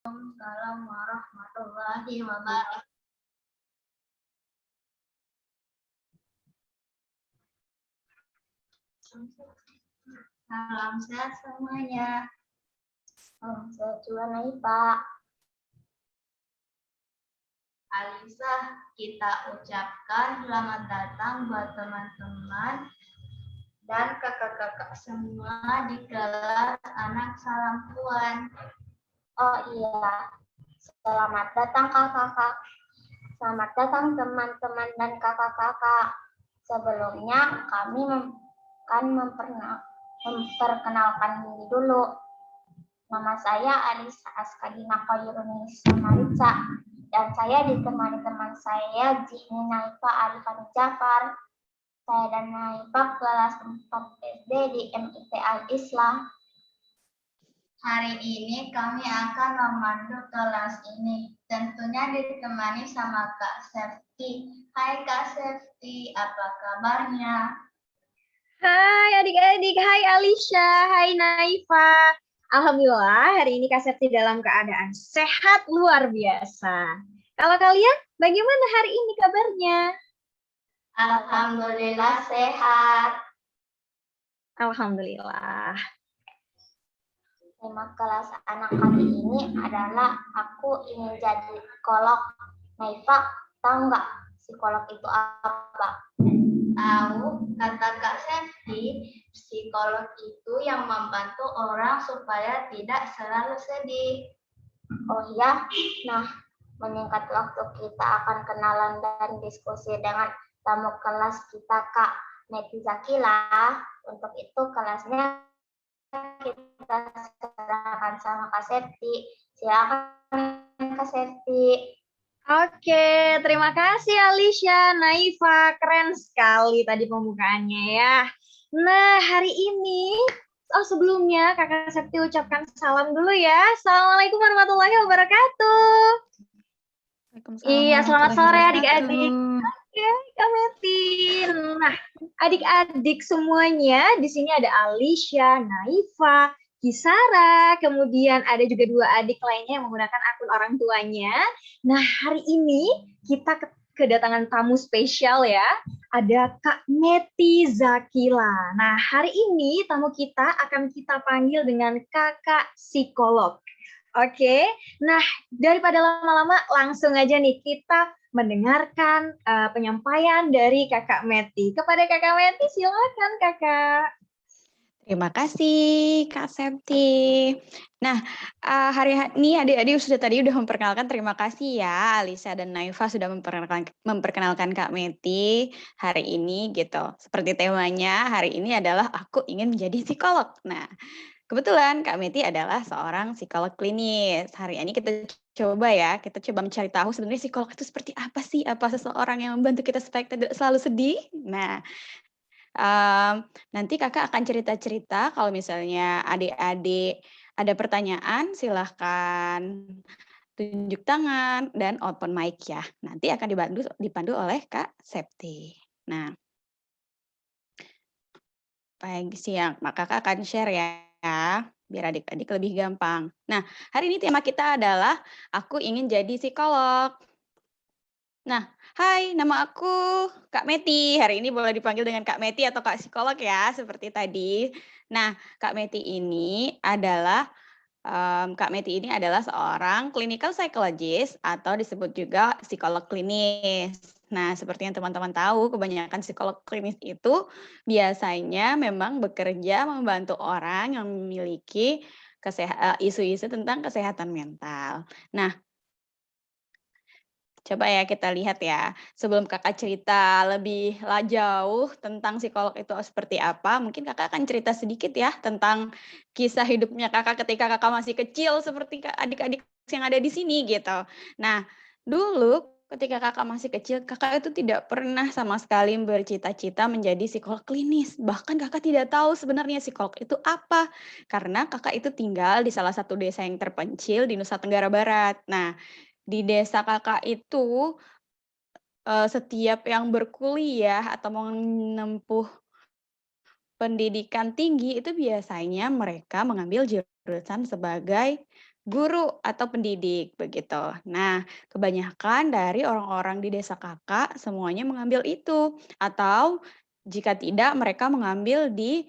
Waalaikumsalam warahmatullahi wabarakatuh. Salam sehat semuanya. Salam sehat juga nih Pak. Alisa, kita ucapkan selamat datang buat teman-teman dan kakak-kakak semua di kelas anak salam Tuan. Oh iya, selamat datang kakak-kakak. Selamat datang teman-teman dan kakak-kakak. Sebelumnya kami akan memperkenalkan diri dulu. Nama saya Alisa Askadina Khairunisa Marica dan saya ditemani teman saya Jihni Naifa Alifani Jafar. Saya dan Naifa kelas 4 SD di MIT Al-Islam. Hari ini kami akan memandu kelas ini. Tentunya ditemani sama Kak Septi. Hai Kak Septi, apa kabarnya? Hai adik-adik, hai Alisha, hai Naifa. Alhamdulillah hari ini Kak Septi dalam keadaan sehat luar biasa. Kalau kalian, bagaimana hari ini kabarnya? Alhamdulillah sehat. Alhamdulillah. Tema kelas anak kali ini adalah aku ingin jadi psikolog. Naifa, tahu nggak psikolog itu apa? Tahu, kata Kak Septi, psikolog itu yang membantu orang supaya tidak selalu sedih. Oh iya, nah meningkat waktu kita akan kenalan dan diskusi dengan tamu kelas kita Kak Meti Zakila. Untuk itu kelasnya kita serahkan sama Kak Septi. Silakan Kak Septi. Oke, terima kasih Alisha, Naifa, keren sekali tadi pembukaannya ya. Nah, hari ini, sebelumnya Kakak Septi ucapkan salam dulu ya. Assalamualaikum warahmatullahi wabarakatuh. Iya, selamat sore adik-adik. Oke, Kak Metin. Nah, adik-adik semuanya, di sini ada Alisha, Naifa, Kisara, kemudian ada juga 2 adik lainnya yang menggunakan akun orang tuanya. Nah, hari ini kita kedatangan tamu spesial ya. Ada Kak Meti Zakila. Nah, hari ini tamu kita akan kita panggil dengan Kakak Psikolog. Oke, nah daripada lama-lama langsung aja nih kita mendengarkan penyampaian dari Kakak Meti. Kepada Kakak Meti, silakan Kakak. Terima kasih Kak Septi. Nah, hari ini adik-adik sudah memperkenalkan, terima kasih ya Alisa dan Naifa sudah memperkenalkan Kak Meti hari ini gitu. Seperti temanya hari ini adalah aku ingin menjadi psikolog. Nah, kebetulan Kak Meti adalah seorang psikolog klinis. Hari ini kita coba mencari tahu sebenarnya psikolog itu seperti apa sih? Apa seseorang yang membantu kita supaya tidak selalu sedih? Nah, nanti Kakak akan cerita-cerita, kalau misalnya adik-adik ada pertanyaan silahkan tunjuk tangan dan open mic ya. Nanti akan dipandu oleh Kak Septi. Nah, baik siang, maka Kakak akan share ya, biar adik-adik lebih gampang. Nah, hari ini tema kita adalah aku ingin jadi psikolog. Nah, hai, nama aku Kak Meti. Hari ini boleh dipanggil dengan Kak Meti atau Kak Psikolog ya, seperti tadi. Nah, Kak Meti ini adalah seorang clinical psychologist atau disebut juga psikolog klinis. Nah, seperti yang teman-teman tahu, kebanyakan psikolog klinis itu biasanya memang bekerja membantu orang yang memiliki isu-isu tentang kesehatan mental. Nah, coba ya kita lihat ya, sebelum Kakak cerita lebih jauh tentang psikolog itu seperti apa, mungkin Kakak akan cerita sedikit ya tentang kisah hidupnya Kakak ketika Kakak masih kecil seperti adik-adik yang ada di sini gitu. Nah, dulu ketika Kakak masih kecil, Kakak itu tidak pernah sama sekali bercita-cita menjadi psikolog klinis. Bahkan Kakak tidak tahu sebenarnya psikolog itu apa. Karena Kakak itu tinggal di salah satu desa yang terpencil di Nusa Tenggara Barat. Nah, di desa Kakak itu, setiap yang berkuliah atau menempuh pendidikan tinggi itu biasanya mereka mengambil jurusan sebagai guru atau pendidik begitu. Nah, kebanyakan dari orang-orang di desa Kakak semuanya mengambil itu, atau jika tidak mereka mengambil di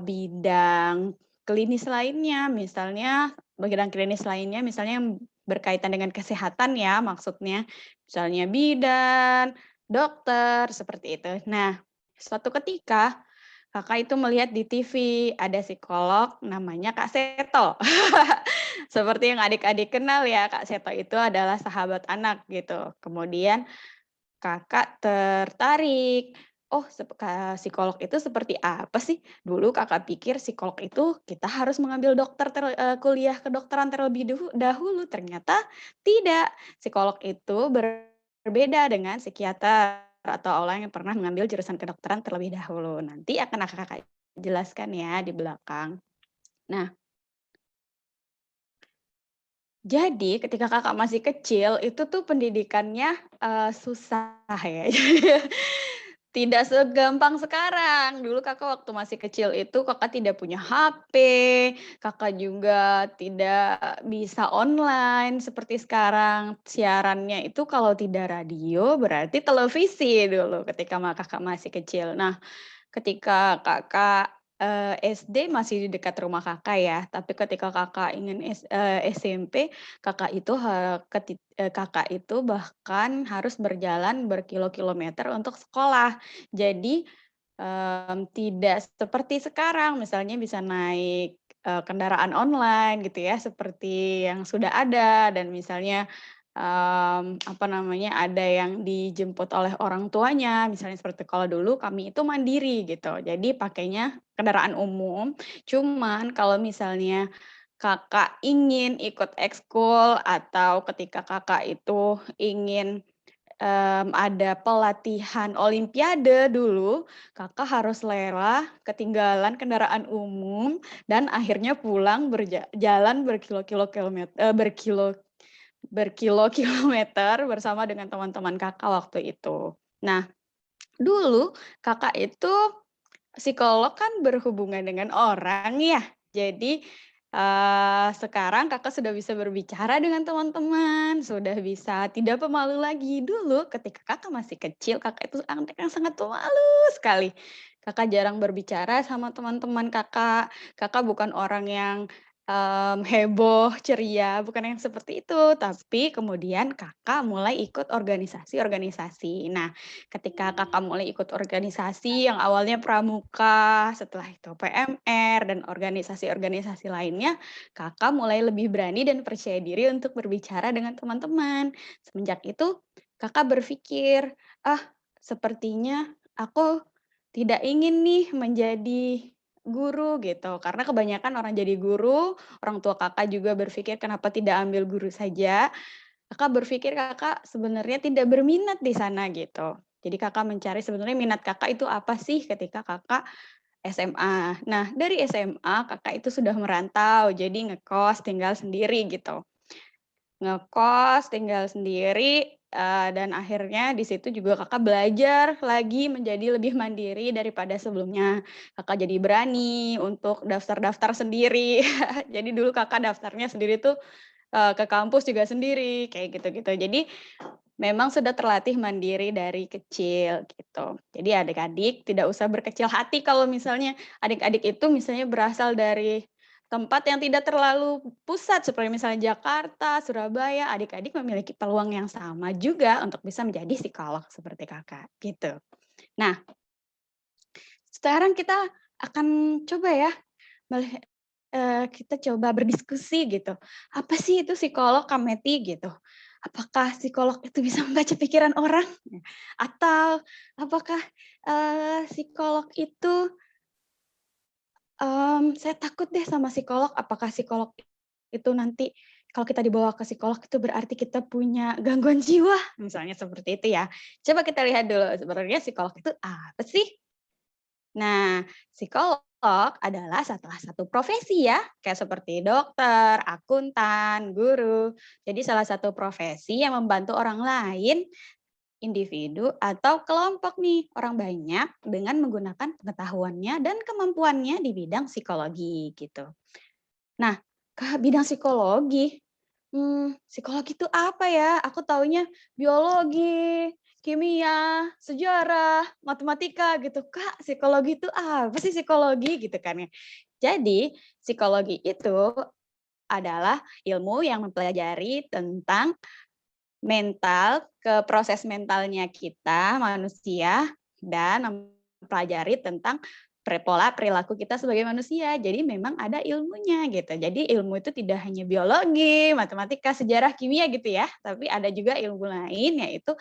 bidang klinis lainnya, misalnya bidang klinis lainnya misalnya yang berkaitan dengan kesehatan ya maksudnya, misalnya bidan, dokter, seperti itu. Nah, suatu ketika Kakak itu melihat di TV ada psikolog namanya Kak Seto. Seperti yang adik-adik kenal ya, Kak Seto itu adalah sahabat anak gitu. Kemudian Kakak tertarik, oh psikolog itu seperti apa sih? Dulu Kakak pikir psikolog itu kita harus mengambil kuliah kedokteran terlebih dahulu, ternyata tidak. Psikolog itu berbeda dengan psikiater atau orang yang pernah mengambil jurusan kedokteran terlebih dahulu. Nanti akan Kakak jelaskan ya di belakang. Nah, jadi ketika Kakak masih kecil, itu tuh pendidikannya, susah ya. Tidak segampang sekarang. Dulu Kakak waktu masih kecil itu Kakak tidak punya HP, Kakak juga tidak bisa online seperti sekarang. Siarannya itu kalau tidak radio berarti televisi dulu ketika Kakak masih kecil. Nah, ketika Kakak, SD masih di dekat rumah Kakak ya, tapi ketika Kakak ingin SMP, Kakak itu bahkan harus berjalan berkilo-kilometer untuk sekolah. Jadi, tidak seperti sekarang misalnya bisa naik, kendaraan online gitu ya, seperti yang sudah ada dan misalnya apa namanya, ada yang dijemput oleh orang tuanya, misalnya seperti kalau dulu kami itu mandiri gitu, jadi pakainya kendaraan umum. Cuman kalau misalnya Kakak ingin ikut ekskul atau ketika Kakak itu ingin, ada pelatihan olimpiade dulu, Kakak harus rela ketinggalan kendaraan umum dan akhirnya pulang jalan berkilo-kilometer bersama dengan teman-teman Kakak waktu itu. Nah, dulu Kakak itu psikolog kan berhubungan dengan orang ya. Jadi, sekarang Kakak sudah bisa berbicara dengan teman-teman, sudah bisa tidak pemalu lagi. Dulu ketika Kakak masih kecil, Kakak itu anak yang sangat pemalu sekali. Kakak jarang berbicara sama teman-teman Kakak, Kakak bukan orang yang, heboh, ceria, bukan yang seperti itu. Tapi kemudian Kakak mulai ikut organisasi-organisasi. Nah, ketika Kakak mulai ikut organisasi yang awalnya pramuka, setelah itu PMR dan organisasi-organisasi lainnya, Kakak mulai lebih berani dan percaya diri untuk berbicara dengan teman-teman. Semenjak itu Kakak berpikir, "Ah, sepertinya aku tidak ingin nih menjadi guru," gitu. Karena kebanyakan orang jadi guru, orang tua Kakak juga berpikir, "Kenapa tidak ambil guru saja?" Kakak berpikir Kakak sebenarnya tidak berminat di sana gitu. Jadi Kakak mencari sebenarnya minat Kakak itu apa sih ketika Kakak SMA. Nah, dari SMA Kakak itu sudah merantau, jadi ngekos tinggal sendiri gitu. Ngekos tinggal sendiri, dan akhirnya di situ juga Kakak belajar lagi menjadi lebih mandiri daripada sebelumnya. Kakak jadi berani untuk daftar-daftar sendiri. Jadi dulu Kakak daftarnya sendiri tuh ke kampus juga sendiri, kayak gitu-gitu. Jadi memang sudah terlatih mandiri dari kecil gitu. Jadi adik-adik tidak usah berkecil hati kalau misalnya adik-adik itu misalnya berasal dari tempat yang tidak terlalu pusat seperti misalnya Jakarta, Surabaya, adik-adik memiliki peluang yang sama juga untuk bisa menjadi psikolog seperti Kakak, gitu. Nah, sekarang kita akan coba ya kita coba berdiskusi gitu. Apa sih itu psikolog, Kak Meti gitu? Apakah psikolog itu bisa membaca pikiran orang? Atau apakah, psikolog itu, saya takut deh sama psikolog, apakah psikolog itu nanti kalau kita dibawa ke psikolog itu berarti kita punya gangguan jiwa? Misalnya seperti itu ya. Coba kita lihat dulu sebenarnya psikolog itu apa sih? Nah, psikolog adalah salah satu profesi ya, kayak seperti dokter, akuntan, guru. Jadi salah satu profesi yang membantu orang lain, individu atau kelompok nih, orang banyak dengan menggunakan pengetahuannya dan kemampuannya di bidang psikologi gitu. Nah, Kak, bidang psikologi. Psikologi itu apa ya? Aku taunya biologi, kimia, sejarah, matematika gitu. Kak, psikologi itu apa sih psikologi gitu kan ya. Jadi, psikologi itu adalah ilmu yang mempelajari tentang mental, ke proses mentalnya kita manusia dan mempelajari tentang pola perilaku kita sebagai manusia. Jadi memang ada ilmunya gitu. Jadi ilmu itu tidak hanya biologi, matematika, sejarah, kimia gitu ya, tapi ada juga ilmu lain yaitu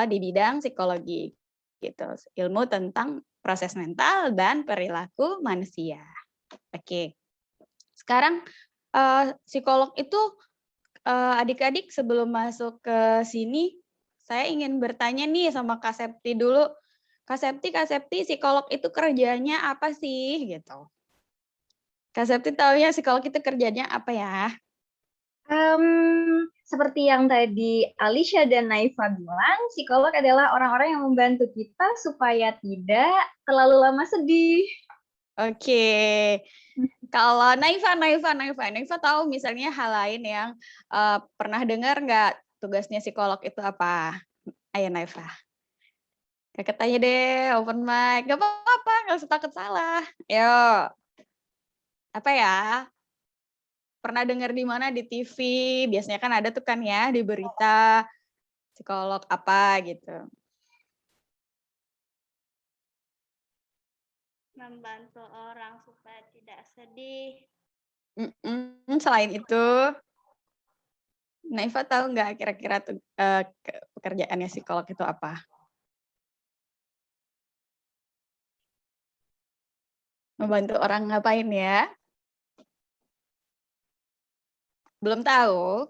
di bidang psikologi gitu. Ilmu tentang proses mental dan perilaku manusia. Oke. Sekarang psikolog itu adik-adik sebelum masuk ke sini, saya ingin bertanya nih sama Kak Septi dulu. Kak Septi, psikolog itu kerjanya apa sih gitu? Kak Septi taunya psikolog itu kerjanya apa ya? Seperti yang tadi Alicia dan Naifa bilang, psikolog adalah orang-orang yang membantu kita supaya tidak terlalu lama sedih. Oke. Kalau Naifa tahu misalnya hal lain yang pernah dengar nggak tugasnya psikolog itu apa? Ayo Naifa. Kakak tanya deh, open mic. Gak apa-apa, nggak usah takut salah. Yo, apa ya? Pernah dengar di mana di TV? Biasanya kan ada tuh kan ya di berita psikolog apa gitu. Membantu orang supaya tidak sedih. Selain itu, Naifa tahu nggak kira-kira tuh pekerjaannya psikolog itu apa? Membantu orang ngapain ya? Belum tahu?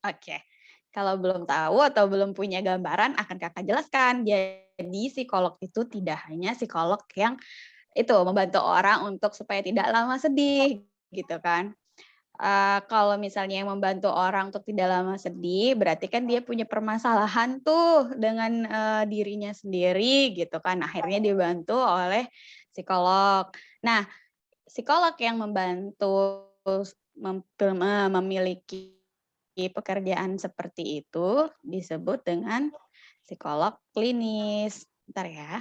Oke. Kalau belum tahu atau belum punya gambaran, akan kakak jelaskan. Jadi psikolog itu tidak hanya psikolog yang itu membantu orang untuk supaya tidak lama sedih, gitu kan. Kalau misalnya yang membantu orang untuk tidak lama sedih, berarti kan dia punya permasalahan tuh dengan dirinya sendiri, gitu kan. Akhirnya dibantu oleh psikolog. Nah, psikolog yang membantu memiliki pekerjaan seperti itu disebut dengan psikolog klinis. Bentar ya.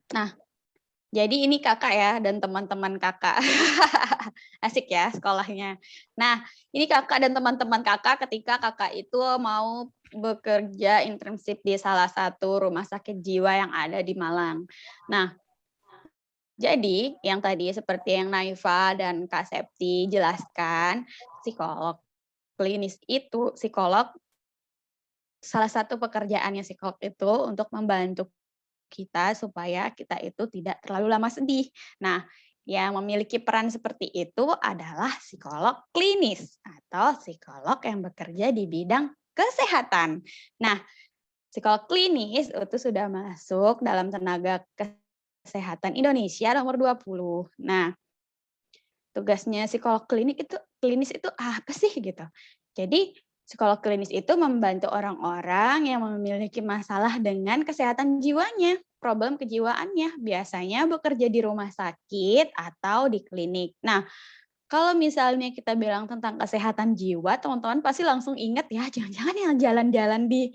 Nah, jadi ini kakak ya dan teman-teman kakak. Asik ya sekolahnya. Nah, ini kakak dan teman-teman kakak ketika kakak itu mau bekerja internship di salah satu rumah sakit jiwa yang ada di Malang. Nah, jadi yang tadi seperti yang Naifa dan Kak Septi jelaskan, psikolog klinis itu, psikolog salah satu pekerjaannya psikolog itu untuk membantu kita supaya kita itu tidak terlalu lama sedih. Nah, yang memiliki peran seperti itu adalah psikolog klinis atau psikolog yang bekerja di bidang kesehatan. Nah, psikolog klinis itu sudah masuk dalam tenaga kesehatan Indonesia nomor 20. Nah, tugasnya psikolog klinis itu apa sih gitu. Jadi psikolog klinis itu membantu orang-orang yang memiliki masalah dengan kesehatan jiwanya, problem kejiwaannya, biasanya bekerja di rumah sakit atau di klinik. Nah, kalau misalnya kita bilang tentang kesehatan jiwa, teman-teman pasti langsung ingat ya, jangan-jangan yang jalan-jalan di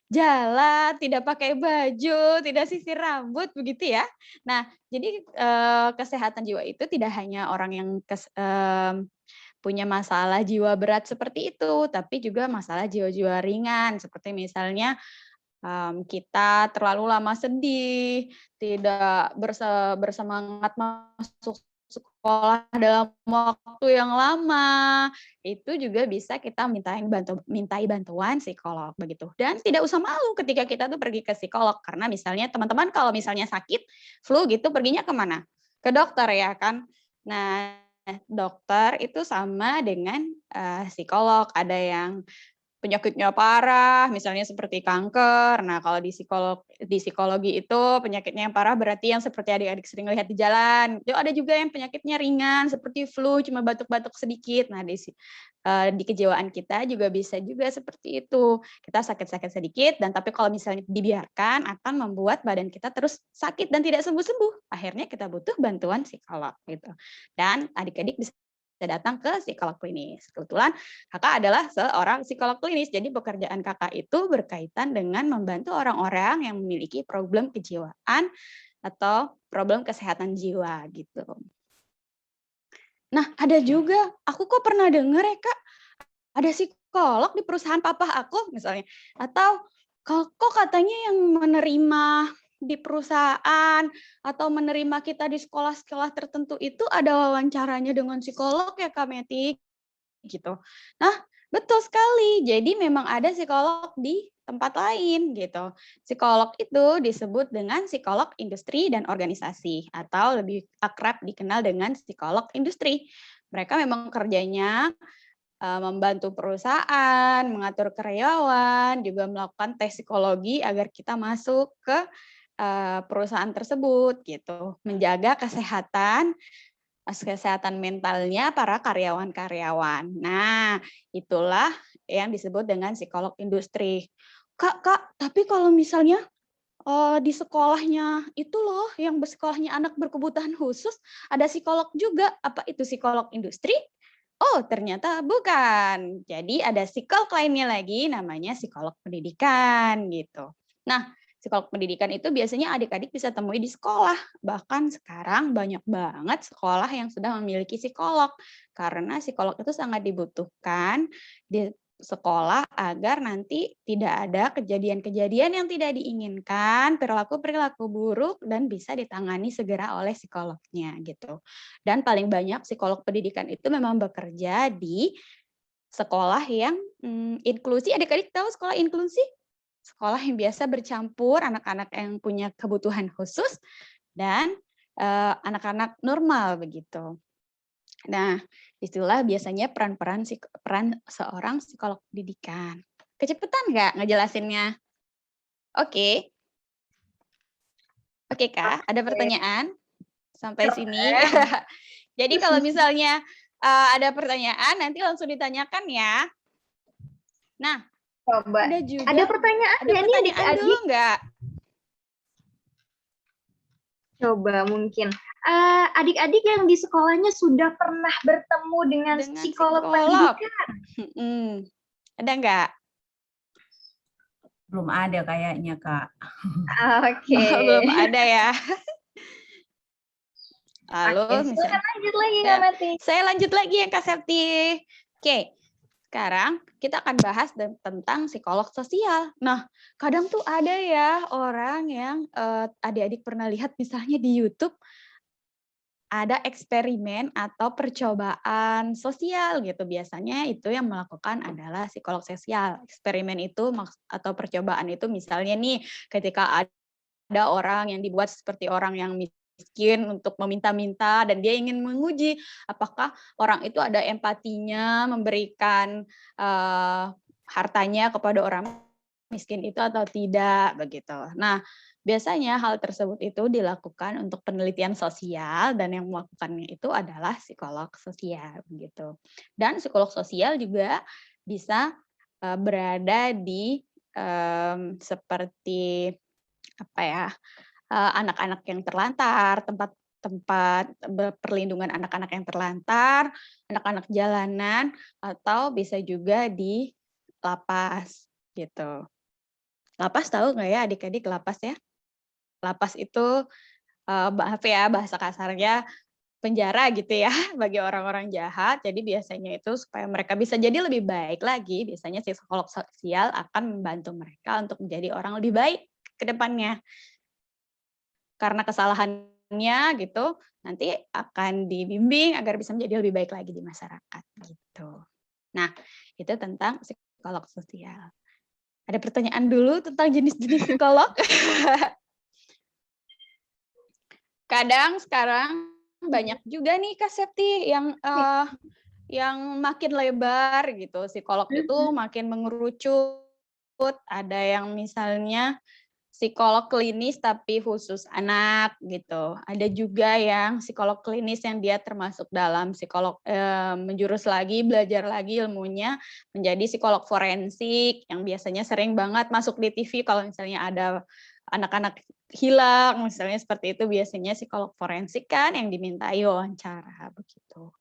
jalan, tidak pakai baju, tidak sisir rambut, begitu ya. Nah, jadi kesehatan jiwa itu tidak hanya orang yang punya masalah jiwa berat seperti itu, tapi juga masalah jiwa-jiwa ringan, seperti misalnya kita terlalu lama sedih, tidak bersemangat masuk sekolah dalam waktu yang lama, itu juga bisa kita mintai bantuan psikolog begitu. Dan tidak usah malu ketika kita tuh pergi ke psikolog, karena misalnya teman-teman kalau misalnya sakit flu gitu perginya kemana? Ke dokter ya kan. Nah, dokter itu sama dengan psikolog, ada yang penyakitnya parah, misalnya seperti kanker. Nah, kalau di psikologi itu penyakitnya yang parah berarti yang seperti adik-adik sering lihat di jalan. Itu ada juga yang penyakitnya ringan seperti flu, cuma batuk-batuk sedikit. Nah, di kejiwaan kita juga bisa juga seperti itu. Kita sakit-sakit sedikit, dan tapi kalau misalnya dibiarkan akan membuat badan kita terus sakit dan tidak sembuh-sembuh. Akhirnya kita butuh bantuan psikolog gitu. Dan adik-adik bisa datang ke psikolog klinis. Kebetulan kakak adalah seorang psikolog klinis, jadi pekerjaan kakak itu berkaitan dengan membantu orang-orang yang memiliki problem kejiwaan atau problem kesehatan jiwa gitu. Nah, ada juga, aku kok pernah dengar ya Kak, ada psikolog di perusahaan papa aku misalnya, atau kok katanya yang menerima di perusahaan atau menerima kita di sekolah-sekolah tertentu itu ada wawancaranya dengan psikolog ya Kak Meti, gitu. Nah, betul sekali. Jadi memang ada psikolog di tempat lain gitu. Psikolog itu disebut dengan psikolog industri dan organisasi atau lebih akrab dikenal dengan psikolog industri. Mereka memang kerjanya membantu perusahaan, mengatur karyawan, juga melakukan tes psikologi agar kita masuk ke perusahaan tersebut gitu. Menjaga kesehatan mentalnya para karyawan-karyawan. Nah, itulah yang disebut dengan psikolog industri. Kak, tapi kalau misalnya di sekolahnya itu loh, yang sekolahnya anak berkebutuhan khusus, ada psikolog juga. Apa itu psikolog industri? Oh, ternyata bukan. Jadi ada psikolog lainnya lagi, namanya psikolog pendidikan gitu. Nah, psikolog pendidikan itu biasanya adik-adik bisa temui di sekolah. Bahkan sekarang banyak banget sekolah yang sudah memiliki psikolog. Karena psikolog itu sangat dibutuhkan di sekolah agar nanti tidak ada kejadian-kejadian yang tidak diinginkan, perilaku-perilaku buruk, dan bisa ditangani segera oleh psikolognya gitu. Dan paling banyak psikolog pendidikan itu memang bekerja di sekolah yang inklusi. Adik-adik tahu sekolah inklusi? Sekolah yang biasa bercampur anak-anak yang punya kebutuhan khusus dan anak-anak normal begitu. Nah, itulah biasanya peran seorang psikolog pendidikan. Kecepatan nggak ngejelasinnya? Oke. Oke, Kak, ada pertanyaan sampai sini? Jadi kalau misalnya ada pertanyaan, nanti langsung ditanyakan ya. Nah, Coba. ada juga. Ada pertanyaan nggak nih adik-adik? Dulu nggak? Coba mungkin. Adik-adik yang di sekolahnya sudah pernah bertemu dengan psikolog pendidikan? Ada nggak? Belum ada kayaknya, Kak. Oke. Belum ada ya. Lalu silakan lanjut lagi Kak Meti. Saya lanjut lagi ya Kak Septi. Oke. Sekarang kita akan bahas tentang psikolog sosial. Nah, kadang tuh ada ya orang yang adik-adik pernah lihat misalnya di YouTube ada eksperimen atau percobaan sosial gitu. Biasanya itu yang melakukan adalah psikolog sosial. Eksperimen itu atau percobaan itu misalnya nih ketika ada orang yang dibuat seperti orang yang miskin untuk meminta-minta dan dia ingin menguji apakah orang itu ada empatinya memberikan hartanya kepada orang miskin itu atau tidak begitu. Nah, biasanya hal tersebut itu dilakukan untuk penelitian sosial dan yang melakukannya itu adalah psikolog sosial begitu. Dan psikolog sosial juga bisa berada di seperti apa ya? Anak-anak yang terlantar, tempat perlindungan anak-anak yang terlantar, anak-anak jalanan, atau bisa juga di lapas gitu. Lapas tahu nggak ya adik-adik lapas ya? Lapas itu maaf ya bahasa kasarnya penjara gitu ya bagi orang-orang jahat. Jadi biasanya itu supaya mereka bisa jadi lebih baik lagi, biasanya psikolog sosial akan membantu mereka untuk menjadi orang lebih baik ke depannya. Karena kesalahannya gitu, nanti akan dibimbing agar bisa menjadi lebih baik lagi di masyarakat gitu. Nah, itu tentang psikolog sosial. Ada pertanyaan dulu tentang jenis-jenis psikolog? Kadang sekarang banyak juga nih Kak Septi yang makin lebar gitu. Psikolog itu makin mengerucut. Ada yang misalnya psikolog klinis tapi khusus anak gitu. Ada juga yang psikolog klinis yang dia termasuk dalam psikolog menjurus lagi, belajar lagi ilmunya menjadi psikolog forensik yang biasanya sering banget masuk di TV kalau misalnya ada anak-anak hilang, misalnya seperti itu biasanya psikolog forensik kan yang dimintai wawancara begitu.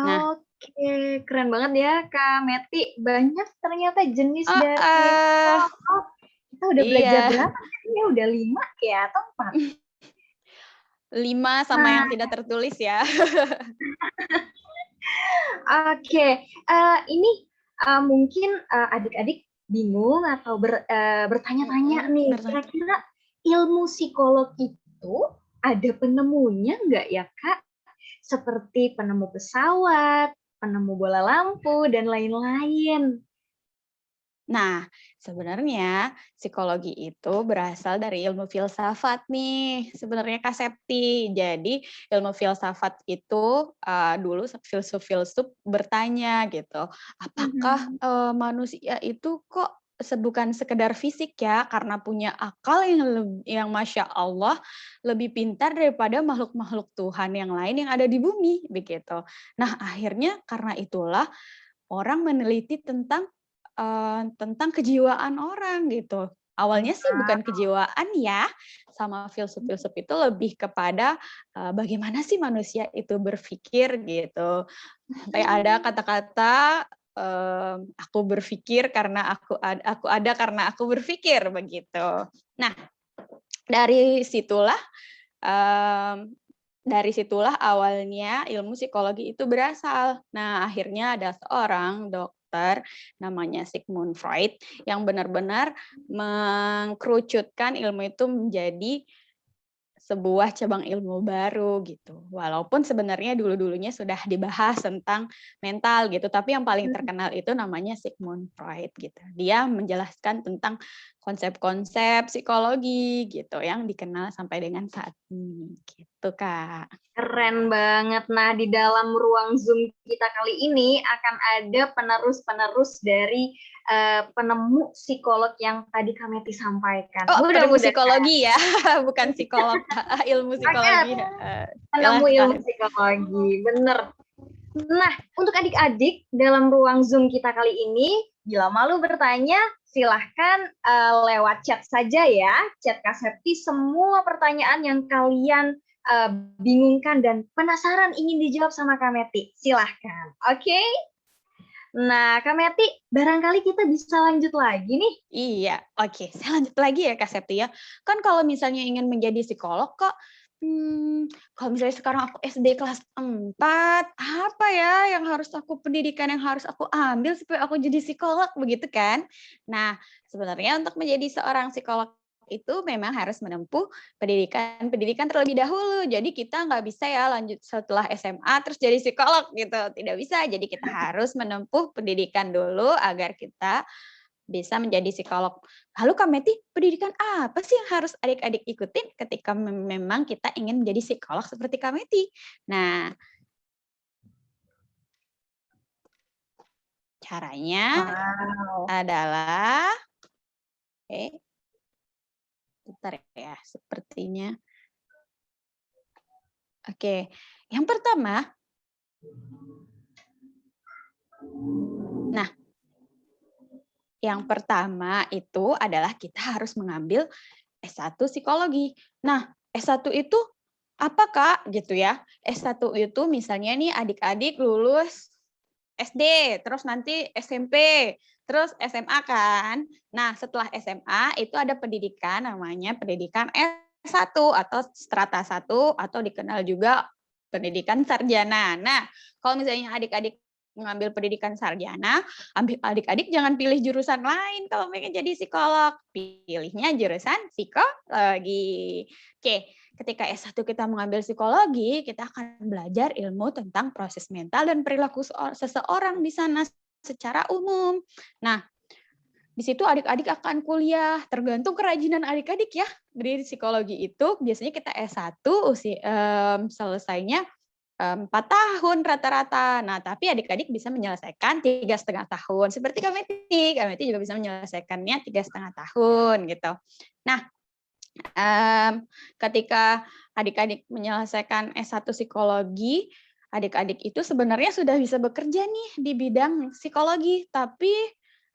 Nah, Oke, keren banget ya Kak Meti. Banyak ternyata jenis dari uh, psikolog. Kita udah belajar iya. berapa? Ya udah 5 ya atau 4? 5 sama yang tidak tertulis ya. Oke, ini mungkin adik-adik bingung atau bertanya-tanya nih, kira-kira ilmu psikolog itu ada penemunya nggak ya Kak? Seperti penemu pesawat, penemu bola lampu, dan lain-lain. Nah, sebenarnya psikologi itu berasal dari ilmu filsafat nih, sebenarnya Kak Septi. Jadi ilmu filsafat itu dulu filsuf-filsuf bertanya gitu, apakah manusia itu kok bukan sekedar fisik ya, karena punya akal yang Masya Allah lebih pintar daripada makhluk-makhluk Tuhan yang lain yang ada di bumi begitu. Nah, akhirnya karena itulah orang meneliti tentang kejiwaan orang gitu. Awalnya sih bukan kejiwaan ya, sama filsuf-filsuf itu lebih kepada bagaimana sih manusia itu berpikir gitu. Sampai ada kata-kata aku berpikir karena aku ada karena aku berpikir begitu. Nah, dari situlah awalnya ilmu psikologi itu berasal. Nah, akhirnya ada seorang dokter namanya Sigmund Freud yang benar-benar mengkerucutkan ilmu itu menjadi sebuah cabang ilmu baru gitu. Walaupun sebenarnya dulu-dulunya sudah dibahas tentang mental gitu, tapi yang paling terkenal itu namanya Sigmund Freud gitu. Dia menjelaskan tentang konsep-konsep psikologi gitu yang dikenal sampai dengan saat ini gitu, Kak. Keren banget. Nah, di dalam ruang Zoom kita kali ini akan ada penerus-penerus dari penemu psikolog yang tadi Kameti sampaikan. Oh, penemu psikologi ya, bukan psikolog, ilmu psikologi. Penemu ilmu psikologi, bener. Nah, untuk adik-adik dalam ruang Zoom kita kali ini, bila malu bertanya, silahkan lewat chat saja ya, chat Kak Septi semua pertanyaan yang kalian bingungkan dan penasaran ingin dijawab sama Kak Meti. Silahkan, oke? Nah, Kak Meti, barangkali kita bisa lanjut lagi nih. Iya, oke. Saya lanjut lagi ya Kak Septi ya. Kan kalau misalnya ingin menjadi psikolog kok, kalau misalnya sekarang aku SD kelas 4, apa ya yang harus pendidikan yang harus aku ambil supaya aku jadi psikolog, begitu kan? Nah, sebenarnya untuk menjadi seorang psikolog itu memang harus menempuh pendidikan terlebih dahulu. Jadi kita nggak bisa ya lanjut setelah SMA terus jadi psikolog gitu. Tidak bisa. Jadi kita harus menempuh pendidikan dulu agar kita bisa menjadi psikolog. Lalu Kak Meti, pendidikan apa sih yang harus adik-adik ikutin ketika memang kita ingin menjadi psikolog seperti Kak Meti? Nah, caranya adalah, bentar ya, sepertinya. Oke, yang pertama, yang pertama itu adalah kita harus mengambil S1 psikologi. Nah, S1 itu apa Kak? Gitu ya. S1 itu misalnya nih adik-adik lulus SD, terus nanti SMP, terus SMA kan. Nah, setelah SMA itu ada pendidikan namanya pendidikan S1 atau strata 1 atau dikenal juga pendidikan sarjana. Nah, kalau misalnya adik-adik mengambil pendidikan sarjana, adik-adik jangan pilih jurusan lain kalau pengen jadi psikolog. Pilihnya jurusan psikologi. Oke, ketika S1 kita mengambil psikologi, kita akan belajar ilmu tentang proses mental dan perilaku seseorang di sana secara umum. Nah, di situ adik-adik akan kuliah, tergantung kerajinan adik-adik ya. Dari psikologi itu biasanya kita S1 selesainya 4 tahun rata-rata. Nah, tapi adik-adik bisa menyelesaikan 3,5 tahun. Seperti Kak Meti juga bisa menyelesaikannya 3,5 tahun gitu. Nah, ketika adik-adik menyelesaikan S1 psikologi, adik-adik itu sebenarnya sudah bisa bekerja nih di bidang psikologi, tapi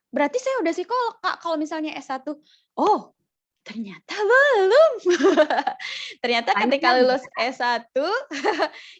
berarti saya udah psikolog, Kak, kalau misalnya S1. Oh, ternyata belum. Ternyata ketika lulus S1,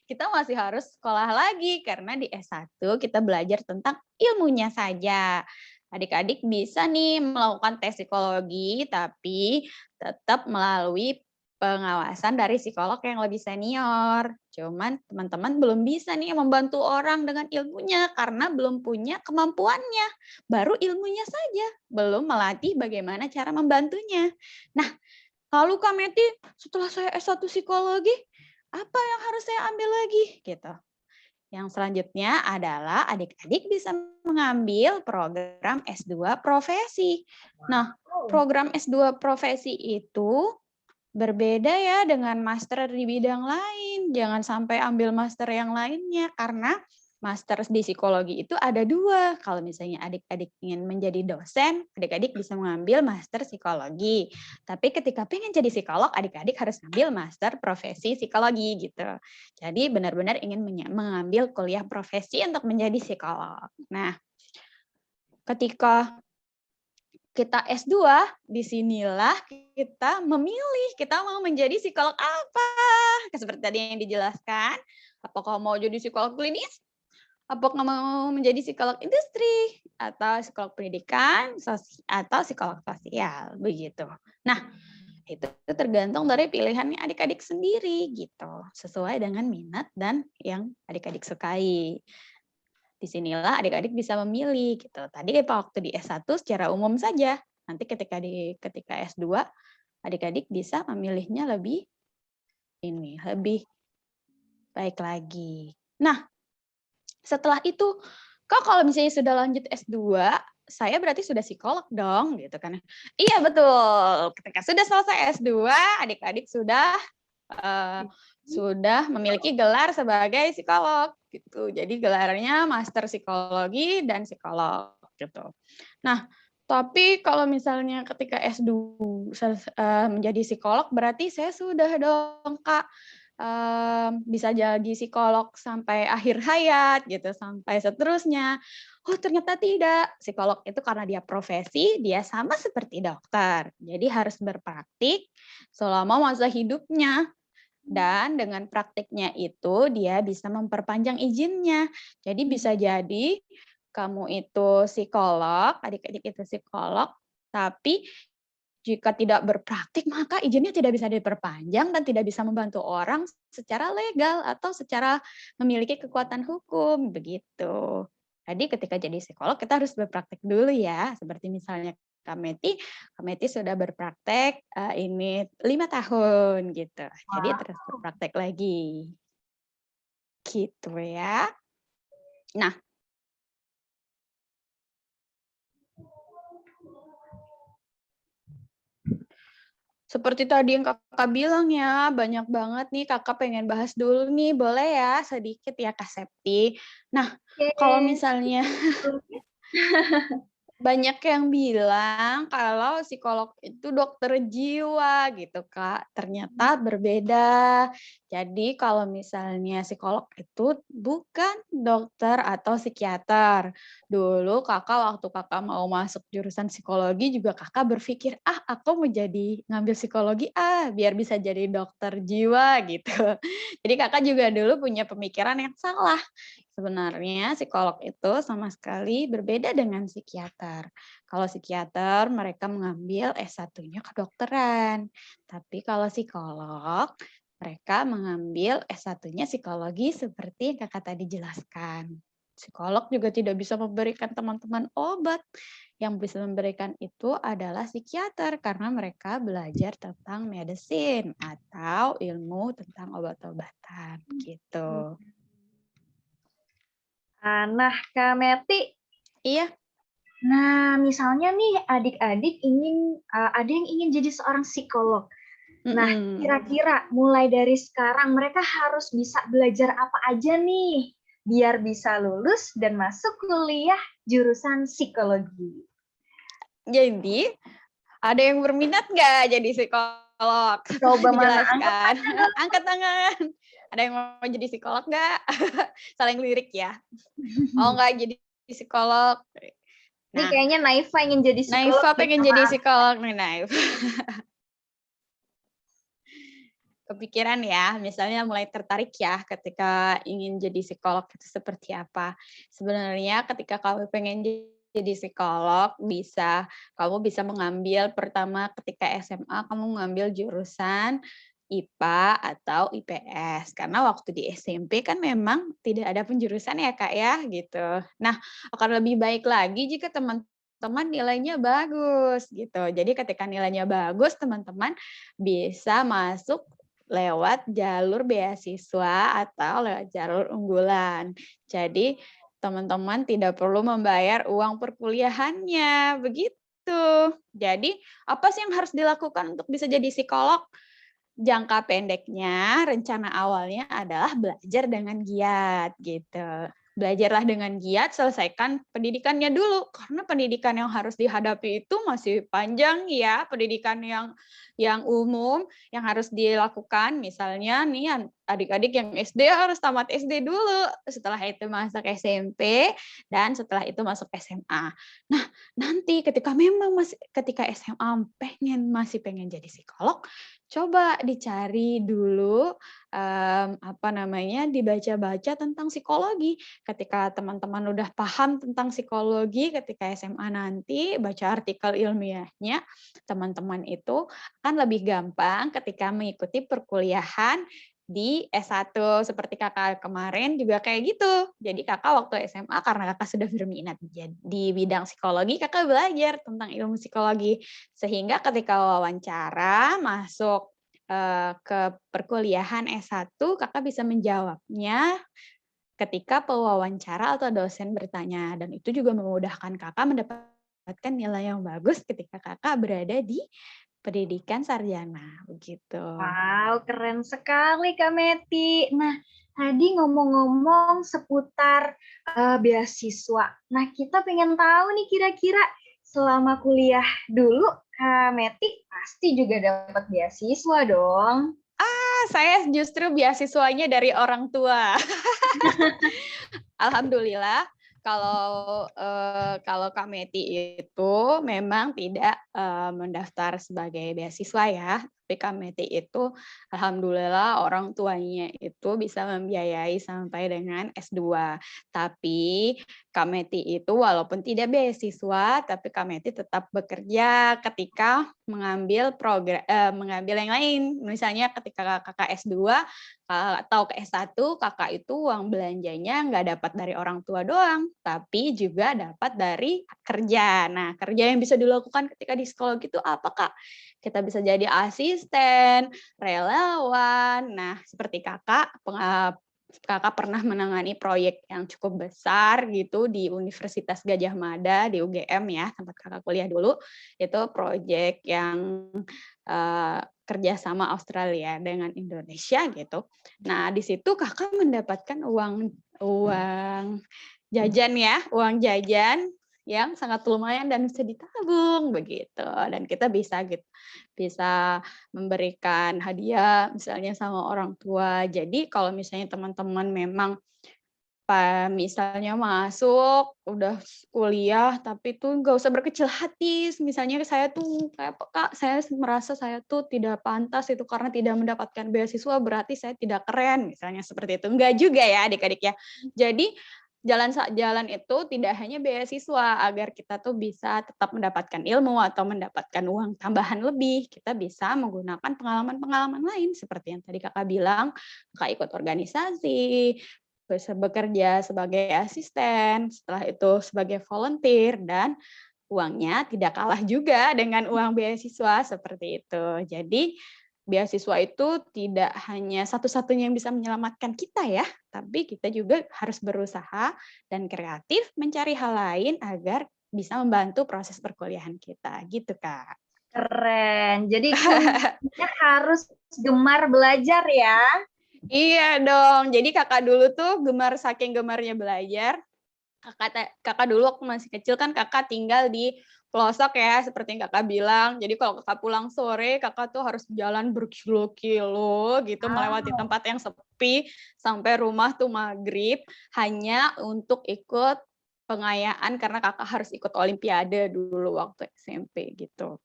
kita masih harus sekolah lagi, karena di S1 kita belajar tentang ilmunya saja. Adik-adik bisa nih melakukan tes psikologi, tapi tetap melalui pengawasan dari psikolog yang lebih senior. Cuman teman-teman belum bisa nih membantu orang dengan ilmunya, karena belum punya kemampuannya. Baru ilmunya saja, belum melatih bagaimana cara membantunya. Nah, lalu Kak Meti, setelah saya S1 psikologi, apa yang harus saya ambil lagi? Gitu. Yang selanjutnya adalah adik-adik bisa mengambil program S2 profesi. Nah, program S2 profesi itu berbeda ya dengan master di bidang lain. Jangan sampai ambil master yang lainnya, karena master di psikologi itu ada 2. Kalau misalnya adik-adik ingin menjadi dosen, adik-adik bisa mengambil master psikologi. Tapi ketika pengen jadi psikolog, adik-adik harus ambil master profesi psikologi gitu. Jadi benar-benar ingin mengambil kuliah profesi untuk menjadi psikolog. Nah, ketika kita S2, disinilah kita memilih, kita mau menjadi psikolog apa. Seperti tadi yang dijelaskan, apakah mau jadi psikolog klinis, apakah mau menjadi psikolog industri, atau psikolog pendidikan, atau psikolog sosial, begitu. Nah, itu tergantung dari pilihannya adik-adik sendiri, gitu. Sesuai dengan minat dan yang adik-adik sukai. Disinilah adik-adik bisa memilih gitu. Tadi waktu di S1 secara umum saja. Nanti ketika S2 adik-adik bisa memilihnya lebih baik lagi. Nah, setelah itu Kak, kalau misalnya sudah lanjut S2, saya berarti sudah psikolog dong gitu kan. Iya betul. Ketika sudah selesai S2, adik-adik sudah memiliki gelar sebagai psikolog gitu. Jadi gelarnya Master Psikologi dan Psikolog gitu. Nah, tapi kalau misalnya ketika S2 menjadi psikolog, berarti saya sudah dong Kak bisa jadi psikolog sampai akhir hayat gitu, sampai seterusnya. Oh, ternyata tidak. Psikolog itu karena dia profesi, dia sama seperti dokter. Jadi harus berpraktik selama masa hidupnya. Dan dengan praktiknya itu dia bisa memperpanjang izinnya. Jadi bisa jadi kamu itu psikolog, adik-adik itu psikolog, tapi jika tidak berpraktik maka izinnya tidak bisa diperpanjang dan tidak bisa membantu orang secara legal atau secara memiliki kekuatan hukum, begitu. Jadi ketika jadi psikolog kita harus berpraktik dulu ya, seperti misalnya Kak Meti sudah berpraktek ini 5 tahun gitu. Jadi terus berpraktek lagi. Gitu ya. Nah, seperti tadi yang Kakak bilang ya, banyak banget nih Kakak pengen bahas dulu nih, boleh ya sedikit ya Kak Septi. Nah, kalau misalnya banyak yang bilang kalau psikolog itu dokter jiwa gitu Kak. Ternyata berbeda. Jadi kalau misalnya psikolog itu bukan dokter atau psikiater. Dulu waktu kakak mau masuk jurusan psikologi juga kakak berpikir, aku mau ngambil psikologi biar bisa jadi dokter jiwa gitu. Jadi kakak juga dulu punya pemikiran yang salah. Sebenarnya psikolog itu sama sekali berbeda dengan psikiater. Kalau psikiater mereka mengambil S1-nya kedokteran. Tapi kalau psikolog mereka mengambil S1-nya psikologi seperti yang kakak tadi jelaskan. Psikolog juga tidak bisa memberikan teman-teman obat. Yang bisa memberikan itu adalah psikiater karena mereka belajar tentang medicine atau ilmu tentang obat-obatan gitu. Nah, Kak Meti. Iya. Nah, misalnya nih adik-adik ada yang ingin jadi seorang psikolog. Nah, kira-kira mulai dari sekarang mereka harus bisa belajar apa aja nih biar bisa lulus dan masuk kuliah jurusan psikologi. Jadi, ada yang berminat nggak jadi psikolog? Coba mana Dijelaskan. Angkat tangan. Ada yang mau jadi psikolog nggak? Saling lirik ya. Oh, nggak jadi psikolog. Ini kayaknya Naifa ingin jadi psikolog. Naifa pengen jadi psikolog nih, Naif. Kepikiran ya, misalnya mulai tertarik ya ketika ingin jadi psikolog itu seperti apa. Sebenarnya ketika kamu pengen jadi psikolog, kamu bisa mengambil pertama ketika SMA kamu mengambil jurusan IPA atau IPS. Karena waktu di SMP kan memang tidak ada penjurusan ya Kak ya gitu. Nah, akan lebih baik lagi jika teman-teman nilainya bagus gitu. Jadi ketika nilainya bagus, teman-teman bisa masuk lewat jalur beasiswa atau lewat jalur unggulan. Jadi teman-teman tidak perlu membayar uang perkuliahannya, begitu. Jadi apa sih yang harus dilakukan untuk bisa jadi psikolog? Jangka pendeknya, rencana awalnya adalah belajar dengan giat gitu. Belajarlah dengan giat, selesaikan pendidikannya dulu karena pendidikan yang harus dihadapi itu masih panjang ya, pendidikan yang umum yang harus dilakukan. Misalnya nih adik-adik yang SD harus tamat SD dulu, setelah itu masuk SMP dan setelah itu masuk SMA. Nah, nanti ketika SMA masih pengen jadi psikolog, coba dicari dulu dibaca-baca tentang psikologi. Ketika teman-teman udah paham tentang psikologi ketika SMA nanti baca artikel ilmiahnya, teman-teman itu akan lebih gampang ketika mengikuti perkuliahan di S1 seperti Kakak kemarin juga kayak gitu. Jadi Kakak waktu SMA karena Kakak sudah berminat di bidang psikologi, Kakak belajar tentang ilmu psikologi sehingga ketika wawancara masuk ke perkuliahan S1, Kakak bisa menjawabnya ketika pewawancara atau dosen bertanya. Dan itu juga memudahkan Kakak mendapatkan nilai yang bagus ketika Kakak berada di pendidikan sarjana. Begitu. Wow, keren sekali Kak Meti. Nah, tadi ngomong-ngomong seputar beasiswa. Nah, kita pengen tahu nih kira-kira selama kuliah dulu, Kak Meti pasti juga dapat beasiswa dong. Saya justru beasiswanya dari orang tua. Alhamdulillah kalau Kak Meti itu memang tidak mendaftar sebagai beasiswa ya, tapi Kak Meti itu alhamdulillah orang tuanya itu bisa membiayai sampai dengan S2. Tapi Kak Meti itu walaupun tidak beasiswa, tapi Kak Meti tetap bekerja ketika mengambil yang lain. Misalnya ketika Kakak S2 atau ke S1, Kakak itu uang belanjanya nggak dapat dari orang tua doang, tapi juga dapat dari kerja. Nah, kerja yang bisa dilakukan ketika di psikologi itu apa, Kak? Kita bisa jadi asisten, relawan. Nah, seperti Kakak pernah menangani proyek yang cukup besar gitu di Universitas Gadjah Mada di UGM ya, tempat Kakak kuliah dulu. Itu proyek yang kerjasama Australia dengan Indonesia gitu. Nah, di situ Kakak mendapatkan uang jajan ya, uang jajan yang sangat lumayan dan bisa ditabung begitu. Dan kita bisa memberikan hadiah misalnya sama orang tua. Jadi kalau misalnya teman-teman memang misalnya masuk, udah kuliah, tapi tuh nggak usah berkecil hati. Misalnya saya tuh kayak Kak, saya merasa saya tuh tidak pantas itu karena tidak mendapatkan beasiswa, berarti saya tidak keren, misalnya seperti itu. Enggak juga ya adik-adik ya. Jadi jalan itu tidak hanya beasiswa, agar kita tuh bisa tetap mendapatkan ilmu atau mendapatkan uang tambahan lebih. Kita bisa menggunakan pengalaman-pengalaman lain, seperti yang tadi Kakak bilang, Kakak ikut organisasi, bisa bekerja sebagai asisten, setelah itu sebagai volunteer, dan uangnya tidak kalah juga dengan uang beasiswa seperti itu. Jadi beasiswa itu tidak hanya satu-satunya yang bisa menyelamatkan kita ya, tapi kita juga harus berusaha dan kreatif mencari hal lain agar bisa membantu proses perkuliahan kita, gitu Kak. Keren. Jadi kuncinya harus gemar belajar ya. Iya dong. Jadi kakak dulu tuh saking gemarnya belajar. Kakak dulu waktu masih kecil kan kakak tinggal di pelosok ya, seperti yang kakak bilang. Jadi kalau kakak pulang sore, kakak tuh harus jalan berkilo-kilo gitu, melewati tempat yang sepi, sampai rumah tuh maghrib, hanya untuk ikut pengayaan, karena kakak harus ikut olimpiade dulu waktu SMP gitu.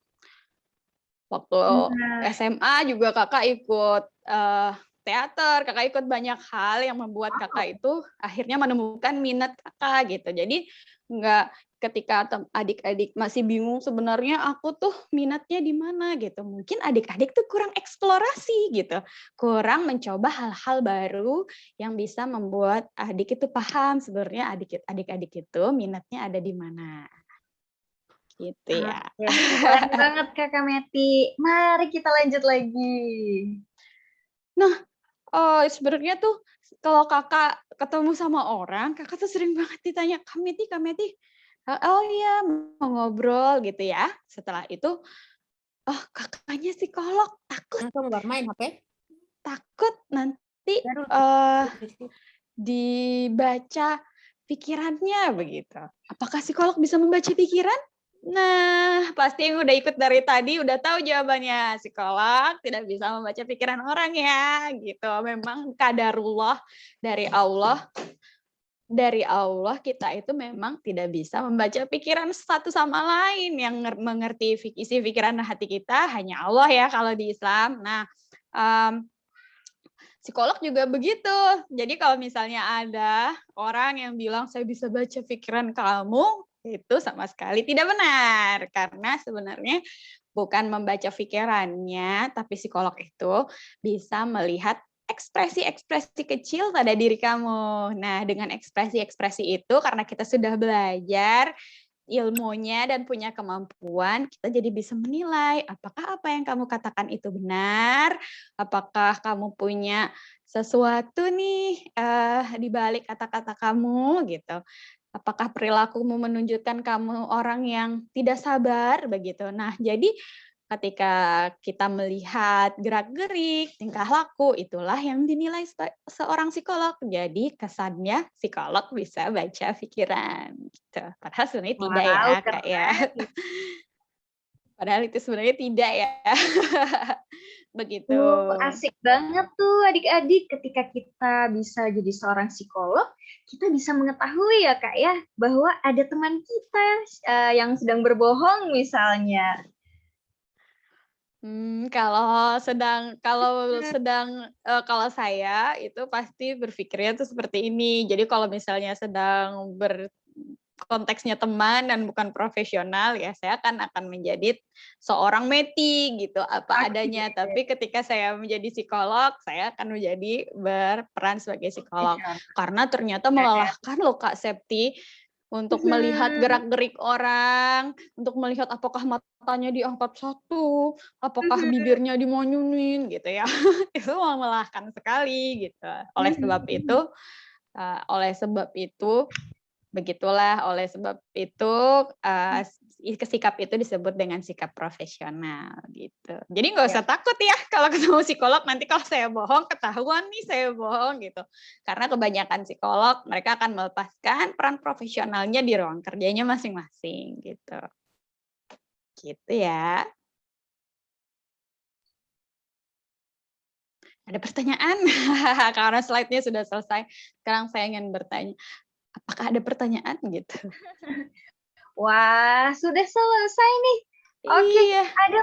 Waktu SMA juga kakak ikut teater, kakak ikut banyak hal yang membuat kakak itu akhirnya menemukan minat kakak gitu. Jadi nggak ketika adik-adik masih bingung sebenarnya aku tuh minatnya di mana gitu. Mungkin adik-adik tuh kurang eksplorasi gitu, kurang mencoba hal-hal baru yang bisa membuat adik itu paham sebenarnya adik-adik itu minatnya ada di mana. Gitu ya. Keren banget Kakak Meti. Mari kita lanjut lagi. Nah, sebenarnya tuh kalau kakak ketemu sama orang, kakak tuh sering banget ditanya, Kak Meti, oh iya mau ngobrol gitu ya. Setelah itu, oh kakaknya psikolog, Main HP? takut nanti dibaca pikirannya begitu. Apakah psikolog bisa membaca pikiran? Nah, pasti yang udah ikut dari tadi udah tahu jawabannya. Psikolog tidak bisa membaca pikiran orang ya, gitu. Memang kadarullah dari Allah. Dari Allah kita itu memang tidak bisa membaca pikiran satu sama lain. Yang mengerti isi pikiran hati kita hanya Allah ya kalau di Islam. Nah, psikolog juga begitu. Jadi kalau misalnya ada orang yang bilang saya bisa baca pikiran kamu, itu sama sekali tidak benar. Karena sebenarnya bukan membaca pikirannya, tapi psikolog itu bisa melihat ekspresi-ekspresi kecil pada diri kamu. Nah, dengan ekspresi-ekspresi itu karena kita sudah belajar ilmunya dan punya kemampuan, kita jadi bisa menilai apakah apa yang kamu katakan itu benar, apakah kamu punya sesuatu nih di balik kata-kata kamu gitu. Apakah perilakumu menunjukkan kamu orang yang tidak sabar begitu. Nah, jadi ketika kita melihat gerak-gerik, tingkah laku, itulah yang dinilai seorang psikolog. Jadi kesannya psikolog bisa baca pikiran. Gitu. Padahal sebenarnya tidak ya, Kak ya. Padahal itu sebenarnya tidak ya. Begitu. Asik banget tuh adik-adik ketika kita bisa jadi seorang psikolog, kita bisa mengetahui ya Kak ya, bahwa ada teman kita yang sedang berbohong misalnya. Kalau saya itu pasti berpikirnya tuh seperti ini. Jadi kalau misalnya sedang konteksnya teman dan bukan profesional ya saya akan menjadi seorang Meti gitu apa adanya. Tapi ketika saya menjadi psikolog, saya akan menjadi berperan sebagai psikolog karena ternyata melelahkan loh Kak Septi. Untuk melihat gerak-gerik orang, untuk melihat apakah matanya diangkat satu, apakah bibirnya dimonyunin gitu ya. Itu melelahkan sekali gitu. Oleh sebab itu, begitulah, oleh sebab itu sikap itu disebut dengan sikap profesional gitu. Jadi nggak usah takut ya kalau ketemu psikolog, nanti kalau saya bohong ketahuan nih saya bohong gitu. Karena kebanyakan psikolog mereka akan melepaskan peran profesionalnya di ruang kerjanya masing-masing gitu. Gitu ya. Ada pertanyaan? Karena slide-nya sudah selesai. Sekarang saya ingin bertanya, apakah ada pertanyaan gitu? Wah, sudah selesai nih. Oke, ada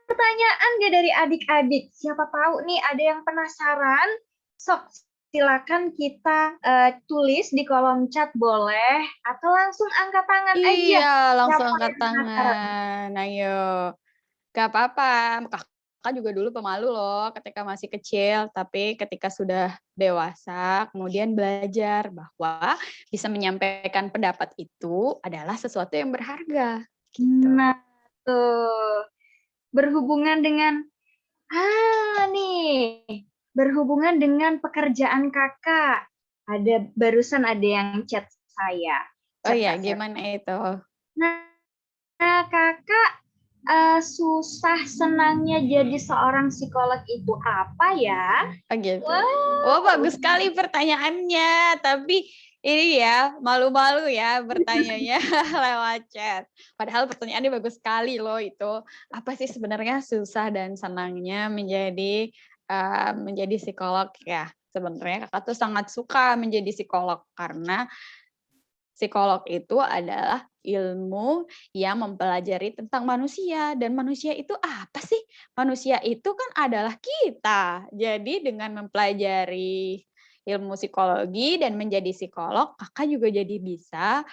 pertanyaan nggak dari adik-adik? Siapa tahu nih ada yang penasaran. Sok, silakan kita tulis di kolom chat boleh, atau langsung angkat tangan aja. Iya, langsung angkat tangan. Ayo. Gak apa-apa. Kakak juga dulu pemalu loh ketika masih kecil, tapi ketika sudah dewasa, kemudian belajar bahwa bisa menyampaikan pendapat itu adalah sesuatu yang berharga. Gitu. Nah, tuh. Berhubungan dengan, berhubungan dengan pekerjaan kakak. Barusan ada yang chat saya. Oh iya, gimana itu? Nah, kakak susah senangnya jadi seorang psikolog itu apa ya? Oh gitu. Wow. Oh, bagus sekali pertanyaannya. Tapi ini ya, malu-malu ya bertanyanya lewat chat. Padahal pertanyaannya bagus sekali loh itu. Apa sih sebenarnya susah dan senangnya menjadi psikolog ya? Sebenarnya kakak tuh sangat suka menjadi psikolog karena psikolog itu adalah ilmu yang mempelajari tentang manusia, dan manusia itu apa sih? Manusia itu kan adalah kita. Jadi dengan mempelajari ilmu psikologi dan menjadi psikolog, kakak juga jadi bisa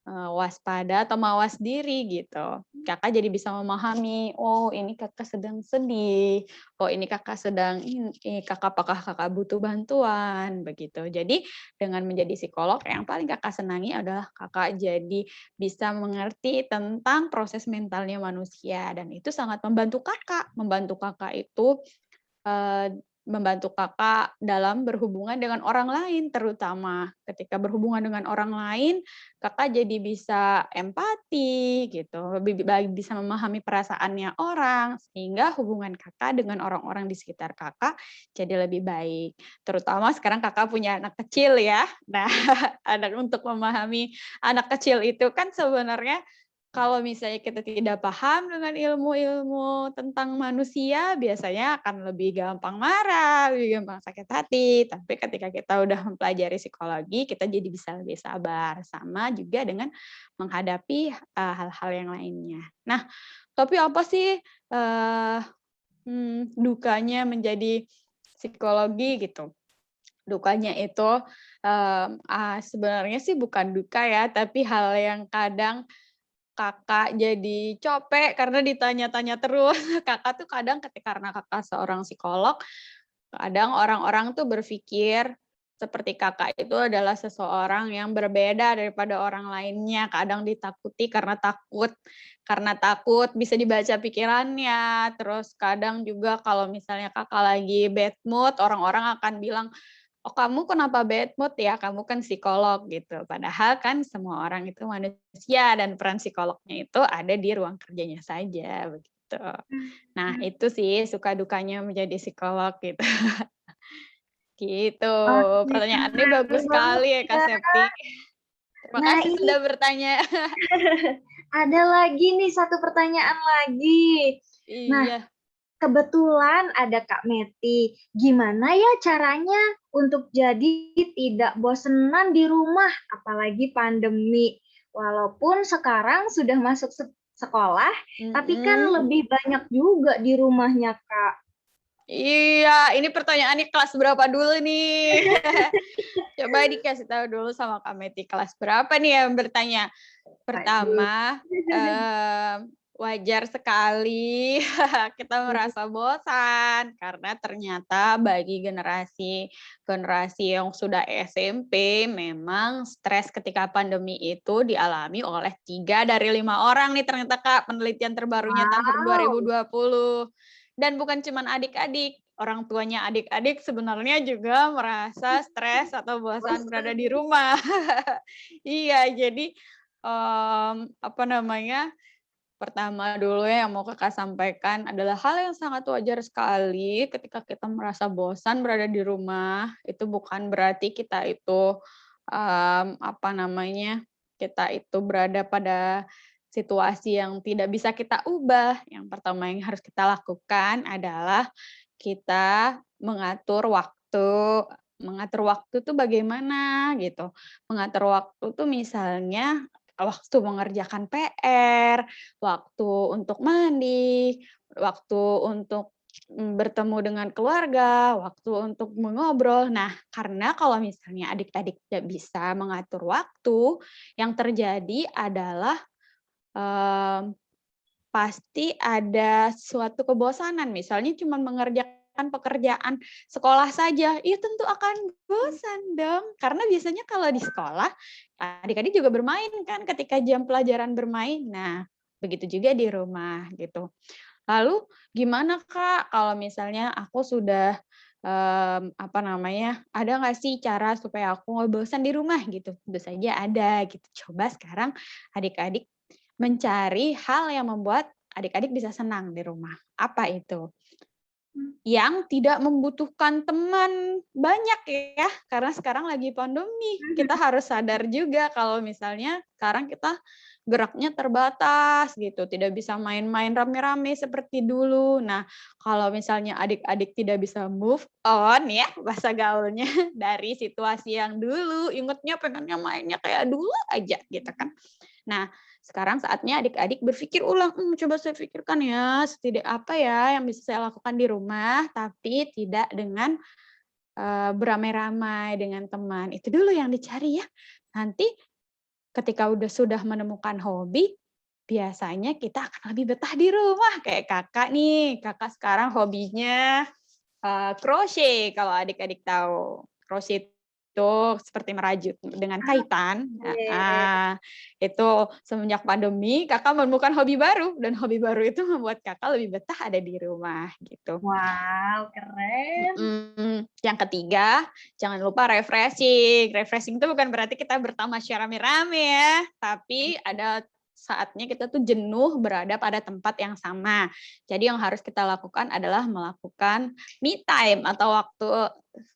waspada atau mawas diri gitu. Kakak jadi bisa memahami, oh ini kakak sedang sedih, oh ini kakak sedang ini, apakah kakak butuh bantuan, begitu. Jadi dengan menjadi psikolog yang paling kakak senangi adalah kakak jadi bisa mengerti tentang proses mentalnya manusia, dan itu sangat membantu kakak. Membantu kakak itu membantu kakak dalam berhubungan dengan orang lain, terutama ketika berhubungan dengan orang lain, kakak jadi bisa empati gitu, lebih baik bisa memahami perasaannya orang, sehingga hubungan kakak dengan orang-orang di sekitar kakak jadi lebih baik. Terutama sekarang kakak punya anak kecil ya. Nah, untuk memahami anak kecil itu kan sebenarnya kalau misalnya kita tidak paham dengan ilmu-ilmu tentang manusia, biasanya akan lebih gampang marah, lebih gampang sakit hati. Tapi ketika kita udah mempelajari psikologi, kita jadi bisa lebih sabar. Sama juga dengan menghadapi hal-hal yang lainnya. Nah, tapi apa sih dukanya menjadi psikologi gitu? Dukanya itu sebenarnya sih bukan duka ya, tapi hal yang kadang kakak jadi capek karena ditanya-tanya terus. Kakak tuh kadang karena kakak seorang psikolog, kadang orang-orang tuh berpikir seperti kakak itu adalah seseorang yang berbeda daripada orang lainnya. Kadang ditakuti karena takut bisa dibaca pikirannya. Terus kadang juga kalau misalnya kakak lagi bad mood, orang-orang akan bilang, "Oh, kamu kenapa bad mood ya? Kamu kan psikolog," gitu. Padahal kan semua orang itu manusia dan peran psikolognya itu ada di ruang kerjanya saja, begitu. Nah, itu sih suka dukanya menjadi psikolog gitu. Gitu. Oke, Pertanyaannya menarik bagus banget sekali ya, Kak ya. Septi. Terima Nah, kasih ini sudah bertanya. ada lagi nih satu pertanyaan lagi. Nah, Iya. kebetulan ada Kak Meti. Gimana ya caranya untuk jadi tidak bosenan di rumah, apalagi pandemi? Walaupun sekarang sudah masuk sekolah, tapi kan Mhm. lebih banyak juga di rumahnya, Kak. Iya, ini pertanyaannya kelas berapa dulu nih? Coba dikasih tahu dulu sama Kak Meti, kelas berapa nih yang bertanya? Aduh. Pertama, wajar sekali kita merasa bosan karena ternyata bagi generasi yang sudah SMP memang stres ketika pandemi itu dialami oleh 3 dari 5 orang nih ternyata Kak, penelitian terbarunya tahun Wow. 2020. Dan bukan cuman adik-adik, orang tuanya adik-adik sebenarnya juga merasa stres atau bosan berada di rumah. Iya, jadi apa namanya, pertama dulu ya yang mau Kakak sampaikan adalah hal yang sangat wajar sekali ketika kita merasa bosan berada di rumah. Itu bukan berarti kita itu, apa namanya, kita itu berada pada situasi yang tidak bisa kita ubah. Yang pertama yang harus kita lakukan adalah kita mengatur waktu. Mengatur waktu tuh bagaimana gitu. Mengatur waktu tuh misalnya waktu mengerjakan PR, waktu untuk mandi, waktu untuk bertemu dengan keluarga, waktu untuk mengobrol. Nah, karena kalau misalnya adik-adik tidak bisa mengatur waktu, yang terjadi adalah pasti ada suatu kebosanan. Misalnya cuma mengerjakan pekerjaan sekolah saja, ya tentu akan bosan dong. Karena biasanya kalau di sekolah, adik-adik juga bermain kan ketika jam pelajaran bermain. Nah, begitu juga di rumah gitu. Lalu gimana Kak kalau misalnya aku sudah apa namanya, ada nggak sih cara supaya aku nggak bosan di rumah gitu? Tentu saja ada gitu. Coba sekarang adik-adik mencari hal yang membuat adik-adik bisa senang di rumah. Apa itu? Yang tidak membutuhkan teman banyak ya, karena sekarang lagi pandemi. Kita harus sadar juga kalau misalnya sekarang kita geraknya terbatas gitu, tidak bisa main-main rame-rame seperti dulu. Nah, kalau misalnya adik-adik tidak bisa move on ya, bahasa gaulnya dari situasi yang dulu, ingetnya pengennya mainnya kayak dulu aja gitu kan. Nah, sekarang saatnya adik-adik berpikir ulang, coba saya pikirkan ya, setidak apa ya yang bisa saya lakukan di rumah, tapi tidak dengan beramai-ramai dengan teman. Itu dulu yang dicari ya. Nanti ketika sudah menemukan hobi, biasanya kita akan lebih betah di rumah. Kayak kakak nih, kakak sekarang hobinya crochet kalau adik-adik tahu. Crochet itu seperti merajut dengan kaitan. Itu semenjak pandemi kakak menemukan hobi baru dan hobi baru itu membuat kakak lebih betah ada di rumah gitu. Wow, keren. Yang ketiga, jangan lupa refreshing. Refreshing itu bukan berarti kita bertamasya rame-rame ya, tapi ada saatnya kita tuh jenuh berada pada tempat yang sama. Jadi yang harus kita lakukan adalah melakukan me time atau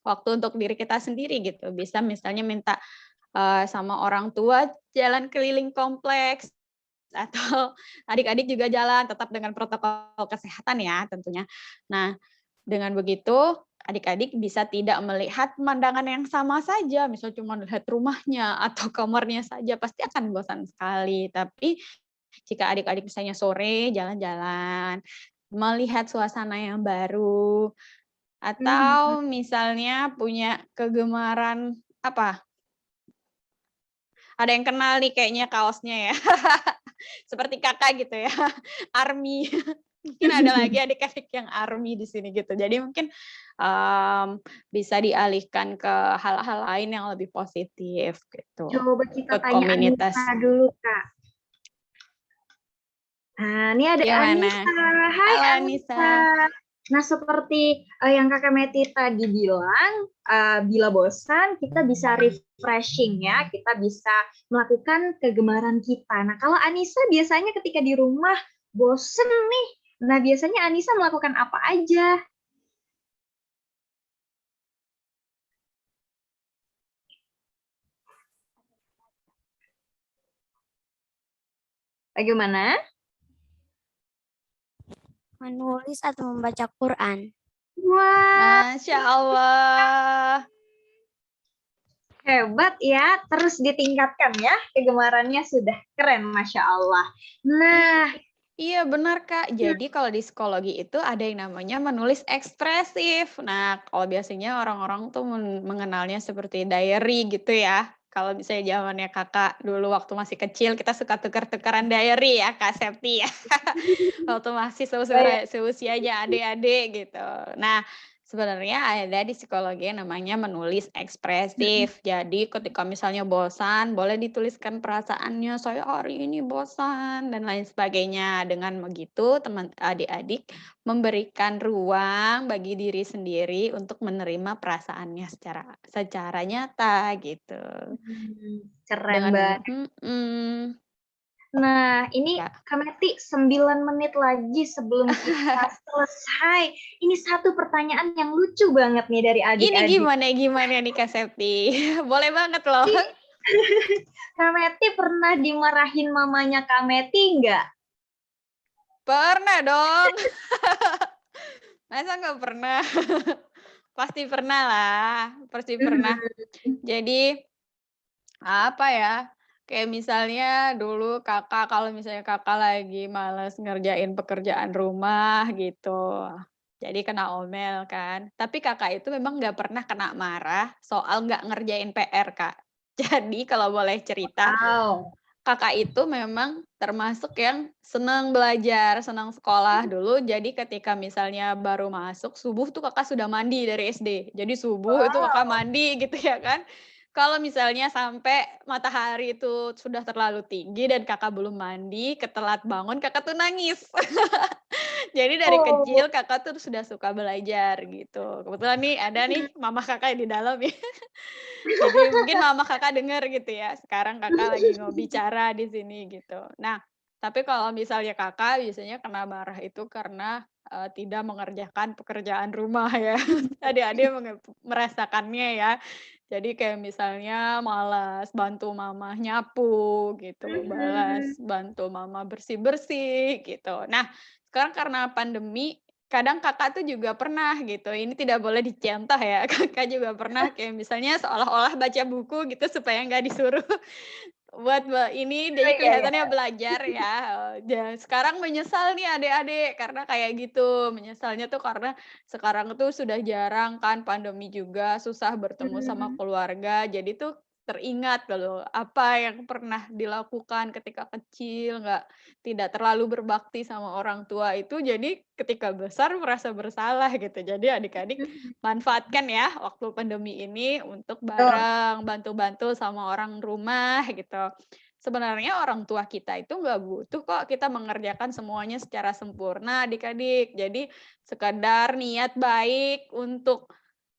waktu untuk diri kita sendiri gitu. Bisa misalnya minta sama orang tua jalan keliling kompleks atau adik-adik juga jalan tetap dengan protokol kesehatan ya tentunya. Nah, dengan begitu adik-adik bisa tidak melihat pemandangan yang sama saja, misal cuma lihat rumahnya atau kamarnya saja, pasti akan bosan sekali. Tapi jika adik-adik misalnya sore jalan-jalan, melihat suasana yang baru, atau misalnya punya kegemaran apa? Ada yang kenal nih kayaknya kaosnya ya. Seperti kakak gitu ya, ARMY. Mungkin ada lagi adik-adik yang ARMY di sini gitu. Jadi mungkin bisa dialihkan ke hal-hal lain yang lebih positif gitu. Coba kita Ke tanya komunitas. Anissa dulu, Kak. Nah, ini ada Gimana? Anissa. Hai Halo, Anissa. Nah, seperti yang Kakak Meti tadi bilang, bila bosan kita bisa refreshing ya, kita bisa melakukan kegemaran kita. Nah, kalau Anissa biasanya ketika di rumah bosen nih, nah biasanya Anissa melakukan apa aja? Bagaimana? Menulis atau membaca Quran. Wah, Masya Allah. hebat ya, terus ditingkatkan ya, kegemarannya sudah keren, Masya Allah. Nah, Iya benar Kak. Jadi kalau di psikologi itu ada yang namanya menulis ekspresif. Nah, kalau biasanya orang-orang tuh mengenalnya seperti diary gitu ya. Kalau misalnya zamannya Kakak dulu waktu masih kecil kita suka tukar-tukaran diary ya Kak Septi ya. Waktu masih seusianya adik-adik gitu. Nah, sebenarnya ada di psikologi yang namanya menulis ekspresif. Jadi ketika misalnya bosan, boleh dituliskan perasaannya, saya hari ini bosan, dan lain sebagainya. Dengan begitu, teman adik-adik memberikan ruang bagi diri sendiri untuk menerima perasaannya secara nyata gitu. keren banget. Nah, ini Ya. Kak Meti 9 menit lagi sebelum kita selesai. Ini satu pertanyaan yang lucu banget nih dari adik-adik. Ini gimana nih Kak Septi? Boleh banget loh. Kak Meti pernah dimarahin mamanya Kak Meti nggak? Pernah dong. Masa nggak pernah? Pasti pernah lah. Pasti pernah. Jadi, apa ya, kayak misalnya dulu kalau misalnya kakak lagi males ngerjain pekerjaan rumah gitu. Jadi kena omel kan. Tapi kakak itu memang nggak pernah kena marah soal nggak ngerjain PR, Kak. Jadi kalau boleh cerita, kakak itu memang termasuk yang senang belajar, senang sekolah dulu. Jadi ketika misalnya baru masuk, subuh tuh kakak sudah mandi dari SD. Jadi subuh itu kakak mandi gitu ya kan. Kalau misalnya sampai matahari itu sudah terlalu tinggi dan kakak belum mandi, ketelat bangun, kakak tuh nangis. Jadi dari kecil kakak tuh sudah suka belajar gitu. Kebetulan nih ada nih mama kakak di dalam ya. Jadi mungkin mama kakak dengar gitu ya. Sekarang kakak lagi mau bicara di sini gitu. Nah, Tapi kalau misalnya kakak biasanya kena marah itu karena tidak mengerjakan pekerjaan rumah ya. Adik-adik merasakannya ya. Jadi kayak misalnya malas bantu mama nyapu gitu, balas bantu mama bersih-bersih gitu. Nah, sekarang karena pandemi, kadang kakak tuh juga pernah gitu, ini tidak boleh dicontoh ya, kakak juga pernah kayak misalnya seolah-olah baca buku gitu supaya nggak disuruh buat ini Oh, jadi iya, iya. kelihatannya belajar ya, dan sekarang menyesal nih adik-adik karena kayak gitu, menyesalnya tuh karena sekarang tuh sudah jarang kan pandemi juga, susah bertemu sama Hmm. keluarga, jadi tuh teringat loh apa yang pernah dilakukan ketika kecil, tidak terlalu berbakti sama orang tua itu, jadi ketika besar merasa bersalah gitu. Jadi adik-adik manfaatkan ya waktu pandemi ini untuk Betul. bareng, bantu-bantu sama orang rumah gitu. Sebenarnya orang tua kita itu nggak butuh kok kita mengerjakan semuanya secara sempurna adik-adik. Jadi sekadar niat baik untuk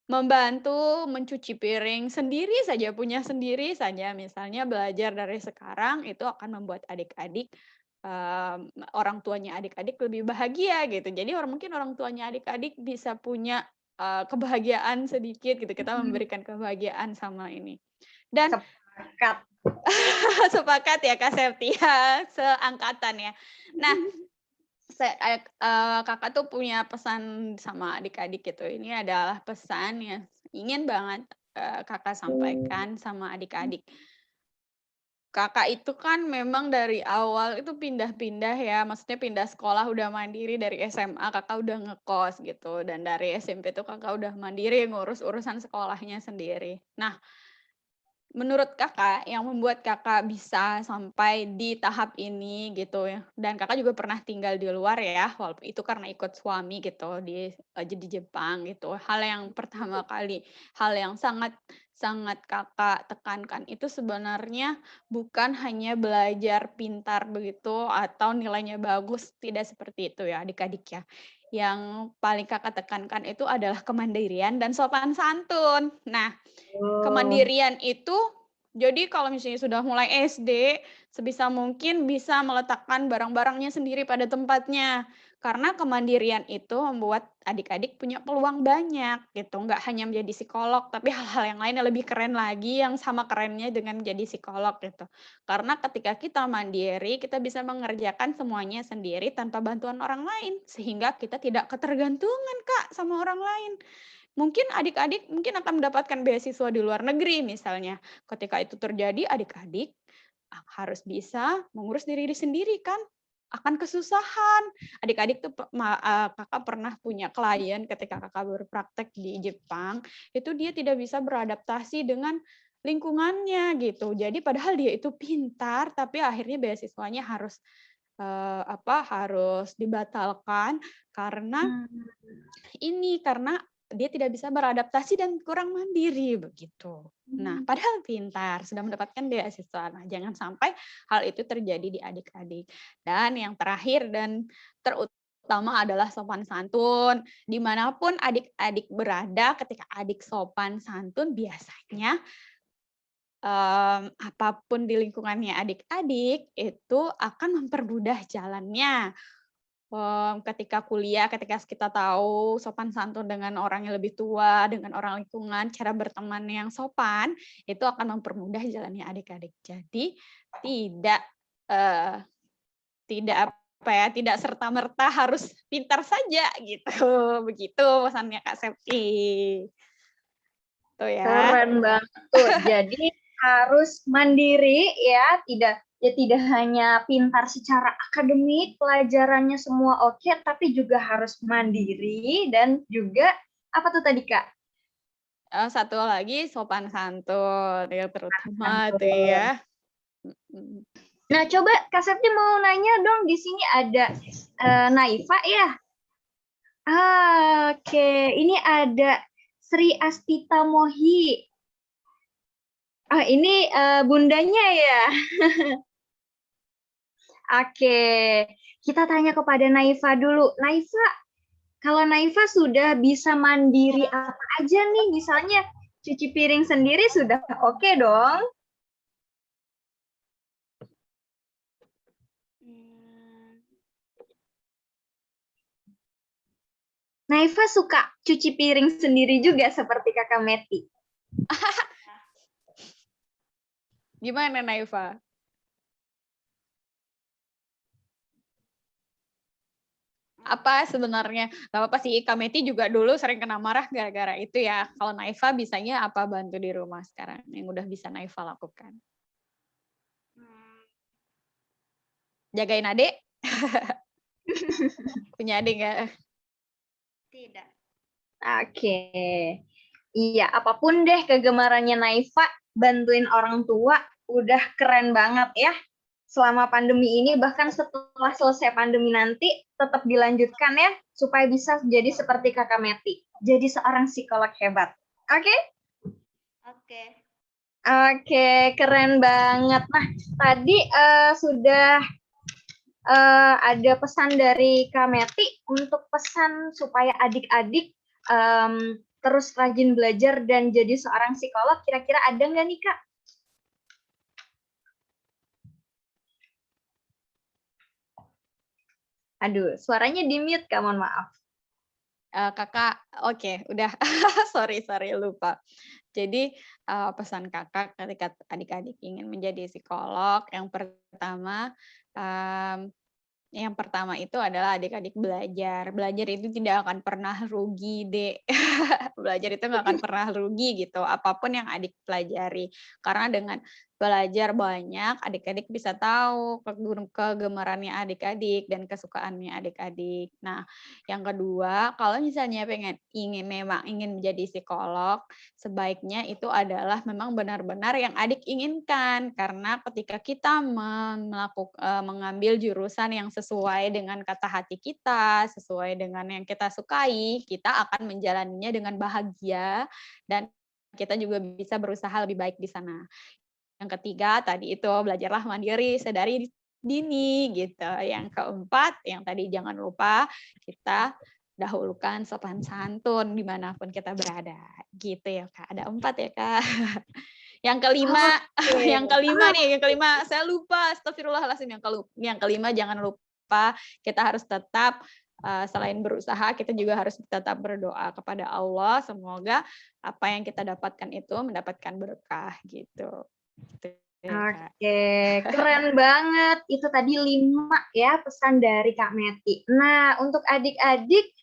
membantu mencuci piring sendiri saja, punya sendiri saja, misalnya belajar dari sekarang itu akan membuat adik-adik, orang tuanya adik-adik lebih bahagia gitu. Jadi mungkin orang tuanya adik-adik bisa punya, kebahagiaan sedikit gitu, kita memberikan kebahagiaan sama ini. Dan Sepakat. sepakat ya Kak Septi ya, seangkatan ya. Nah, Kakak tuh punya pesan sama adik-adik gitu. Ini adalah pesan yang ingin banget, Kakak sampaikan sama adik-adik. Kakak itu kan memang dari awal itu pindah-pindah ya, maksudnya pindah sekolah udah mandiri dari SMA Kakak udah ngekos gitu, dan dari SMP tuh Kakak udah mandiri ngurus urusan sekolahnya sendiri. Nah, menurut Kakak, yang membuat Kakak bisa sampai di tahap ini gitu ya, dan Kakak juga pernah tinggal di luar ya, walaupun itu karena ikut suami gitu di Jepang gitu. Hal yang pertama kali, hal yang sangat sangat Kakak tekankan itu sebenarnya bukan hanya belajar pintar begitu atau nilainya bagus, tidak seperti itu ya adik-adik ya. Yang paling Kakak tekankan itu adalah kemandirian dan sopan santun. Nah, Oh. kemandirian itu, jadi kalau misalnya sudah mulai SD, sebisa mungkin bisa meletakkan barang-barangnya sendiri pada tempatnya. Karena kemandirian itu membuat adik-adik punya peluang banyak gitu, nggak hanya menjadi psikolog, tapi hal-hal yang lain yang lebih keren lagi, yang sama kerennya dengan menjadi psikolog gitu. Karena ketika kita mandiri, kita bisa mengerjakan semuanya sendiri tanpa bantuan orang lain, sehingga kita tidak ketergantungan Kak sama orang lain. Mungkin adik-adik mungkin akan mendapatkan beasiswa di luar negeri misalnya. Ketika itu terjadi adik-adik harus bisa mengurus diri sendiri kan, akan kesusahan. Adik-adik tuh Kakak pernah punya klien ketika Kakak berpraktek di Jepang, itu dia tidak bisa beradaptasi dengan lingkungannya gitu. Jadi padahal dia itu pintar, tapi akhirnya beasiswanya harus dibatalkan karena karena dia tidak bisa beradaptasi dan kurang mandiri begitu. Nah, padahal pintar, sudah mendapatkan beasiswa. Nah, jangan sampai hal itu terjadi di adik-adik. Dan yang terakhir dan terutama adalah sopan santun. Dimanapun adik-adik berada, ketika adik sopan santun biasanya apapun di lingkungannya adik-adik itu akan mempermudah jalannya. Ketika kuliah, ketika kita tahu sopan santun dengan orang yang lebih tua, dengan orang lingkungan, cara berteman yang sopan, itu akan mempermudah jalannya adik-adik. Jadi tidak, eee, tidak serta-merta harus pintar saja gitu, begitu pesannya Kak Septi. Tuh ya. Keren banget tuh. Jadi harus mandiri ya, tidak hanya pintar secara akademik, pelajarannya semua oke, tapi juga harus mandiri dan juga apa tuh tadi Kak? Satu lagi sopan santun, yang terutama tuh Santun. ya. Mhm. Nah, coba Kak Septi mau nanya dong, di sini ada Naifa ya? Oke, ini ada Sri Astita Mohi. Ini bundanya ya. Oke, kita tanya kepada Naifa dulu. Naifa, kalau Naifa sudah bisa mandiri apa aja nih? Misalnya cuci piring sendiri sudah oke dong? Naifa suka cuci piring sendiri juga seperti Kakak Meti. Gimana Naifa? Apa sebenarnya? Gak apa-apa sih, Kak Meti juga dulu sering kena marah gara-gara itu ya. Kalau Naifa bisanya apa bantu di rumah sekarang yang udah bisa Naifa lakukan? Jagain adik? Punya adik nggak? Tidak. Oke. Iya, apapun deh kegemarannya Naifa, bantuin orang tua udah keren banget ya. Selama pandemi ini, bahkan setelah selesai pandemi nanti, tetap dilanjutkan ya, supaya bisa jadi seperti Kakak Meti. Jadi seorang psikolog hebat. Oke? Oke. Oke, keren banget. Nah, tadi sudah ada pesan dari Kak Meti untuk pesan supaya adik-adik terus rajin belajar dan jadi seorang psikolog. Kira-kira ada nggak nih, Kak? Aduh, suaranya di-mute, Kak, mohon maaf. Kakak, oke, udah. sorry, lupa. Jadi pesan kakak ketika adik-adik ingin menjadi psikolog, yang pertama itu adalah adik-adik belajar. Belajar itu tidak akan pernah rugi, Dek. Belajar itu nggak akan pernah rugi gitu, apapun yang adik pelajari. Karena dengan belajar banyak, adik-adik bisa tahu kegemarannya adik-adik dan kesukaannya adik-adik. Nah, yang kedua, kalau misalnya memang ingin menjadi psikolog, sebaiknya itu adalah memang benar-benar yang adik inginkan. Karena ketika kita mengambil jurusan yang sesuai dengan kata hati kita, sesuai dengan yang kita sukai, kita akan menjalaninya dengan bahagia dan kita juga bisa berusaha lebih baik di sana. Yang ketiga tadi itu belajarlah mandiri sedari dini gitu. Yang keempat yang tadi jangan lupa kita dahulukan sopan santun dimanapun kita berada gitu ya Kak. Ada 4 ya Kak. Yang kelima saya lupa, astagfirullahaladzim, yang kelima jangan lupa kita harus tetap selain berusaha, kita juga harus tetap berdoa kepada Allah, semoga apa yang kita dapatkan itu mendapatkan berkah gitu. Oke, keren banget. Itu tadi 5 ya pesan dari Kak Meti. Nah, untuk adik-adik,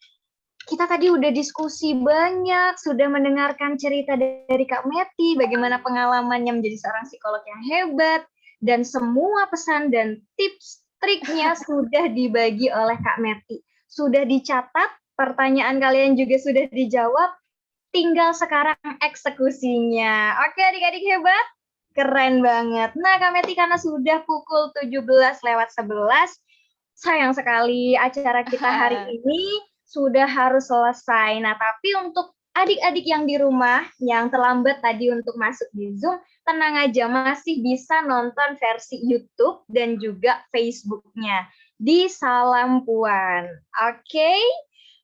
kita tadi udah diskusi banyak, sudah mendengarkan cerita dari Kak Meti, bagaimana pengalamannya menjadi seorang psikolog yang hebat, dan semua pesan dan tips triknya sudah dibagi oleh Kak Meti. Sudah dicatat, pertanyaan kalian juga sudah dijawab, tinggal sekarang eksekusinya. Oke adik-adik hebat, keren banget. Nah Kak Meti, karena sudah pukul 17:11, sayang sekali acara kita hari ini sudah harus selesai. Nah, tapi untuk adik-adik yang di rumah yang terlambat tadi untuk masuk di Zoom, tenang aja, masih bisa nonton versi YouTube dan juga Facebook-nya di Salam Puan. Oke?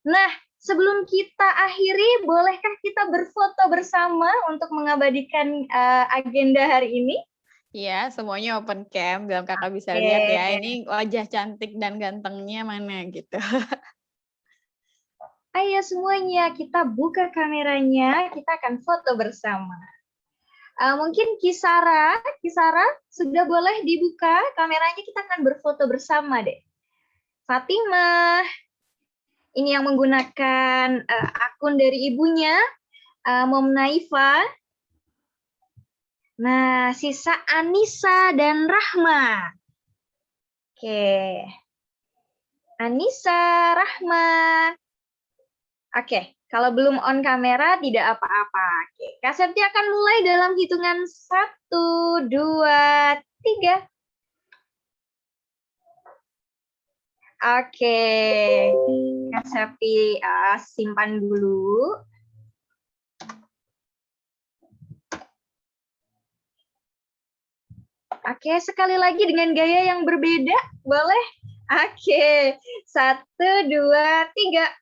Nah, sebelum kita akhiri, bolehkah kita berfoto bersama untuk mengabadikan agenda hari ini? Iya, semuanya open cam, biar kakak bisa lihat ya, ini wajah cantik dan gantengnya mana gitu. Ayo semuanya, kita buka kameranya, kita akan foto bersama. Mungkin Kisara sudah boleh dibuka kameranya, kita akan berfoto bersama deh. Fatimah, ini yang menggunakan akun dari ibunya, Mom Naifa. Nah, sisa Anissa dan Rahma. Oke. Anissa, Rahma. Oke, kalau belum on kamera tidak apa-apa. Oke, Kak Septi akan mulai dalam hitungan 1, 2, 3. Oke, Kak Septi simpan dulu. Oke, sekali lagi dengan gaya yang berbeda, boleh? Oke, 1, 2, 3.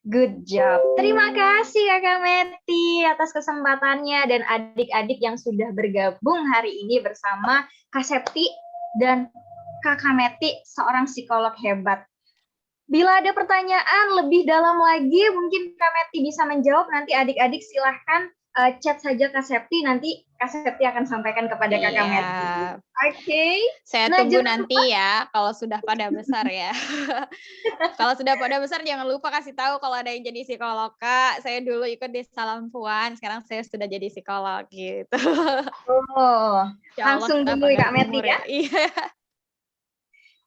Good job. Terima kasih Kakak Meti atas kesempatannya dan adik-adik yang sudah bergabung hari ini bersama Kak Septi dan Kakak Meti seorang psikolog hebat. Bila ada pertanyaan lebih dalam lagi, mungkin Kak Meti bisa menjawab. Nanti adik-adik silahkan chat saja Kak Septi, nanti Kak Septi akan sampaikan kepada Kakak Meti. Oke. Saya tunggu nanti ya, kalau sudah pada besar ya. Kalau sudah pada besar jangan lupa kasih tahu kalau ada yang jadi psikolog, Kak. Saya dulu ikut di Salam Puan, sekarang saya sudah jadi psikolog gitu. Oh, langsung tunggu Kak Meti ya. Iya.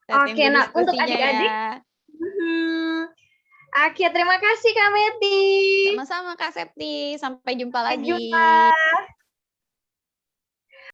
Oke, nah untuk adik-adik. Ya. Oke, terima kasih Kak Meti. Sama-sama Kak Septi, sampai jumpa lagi. Sampai jumpa.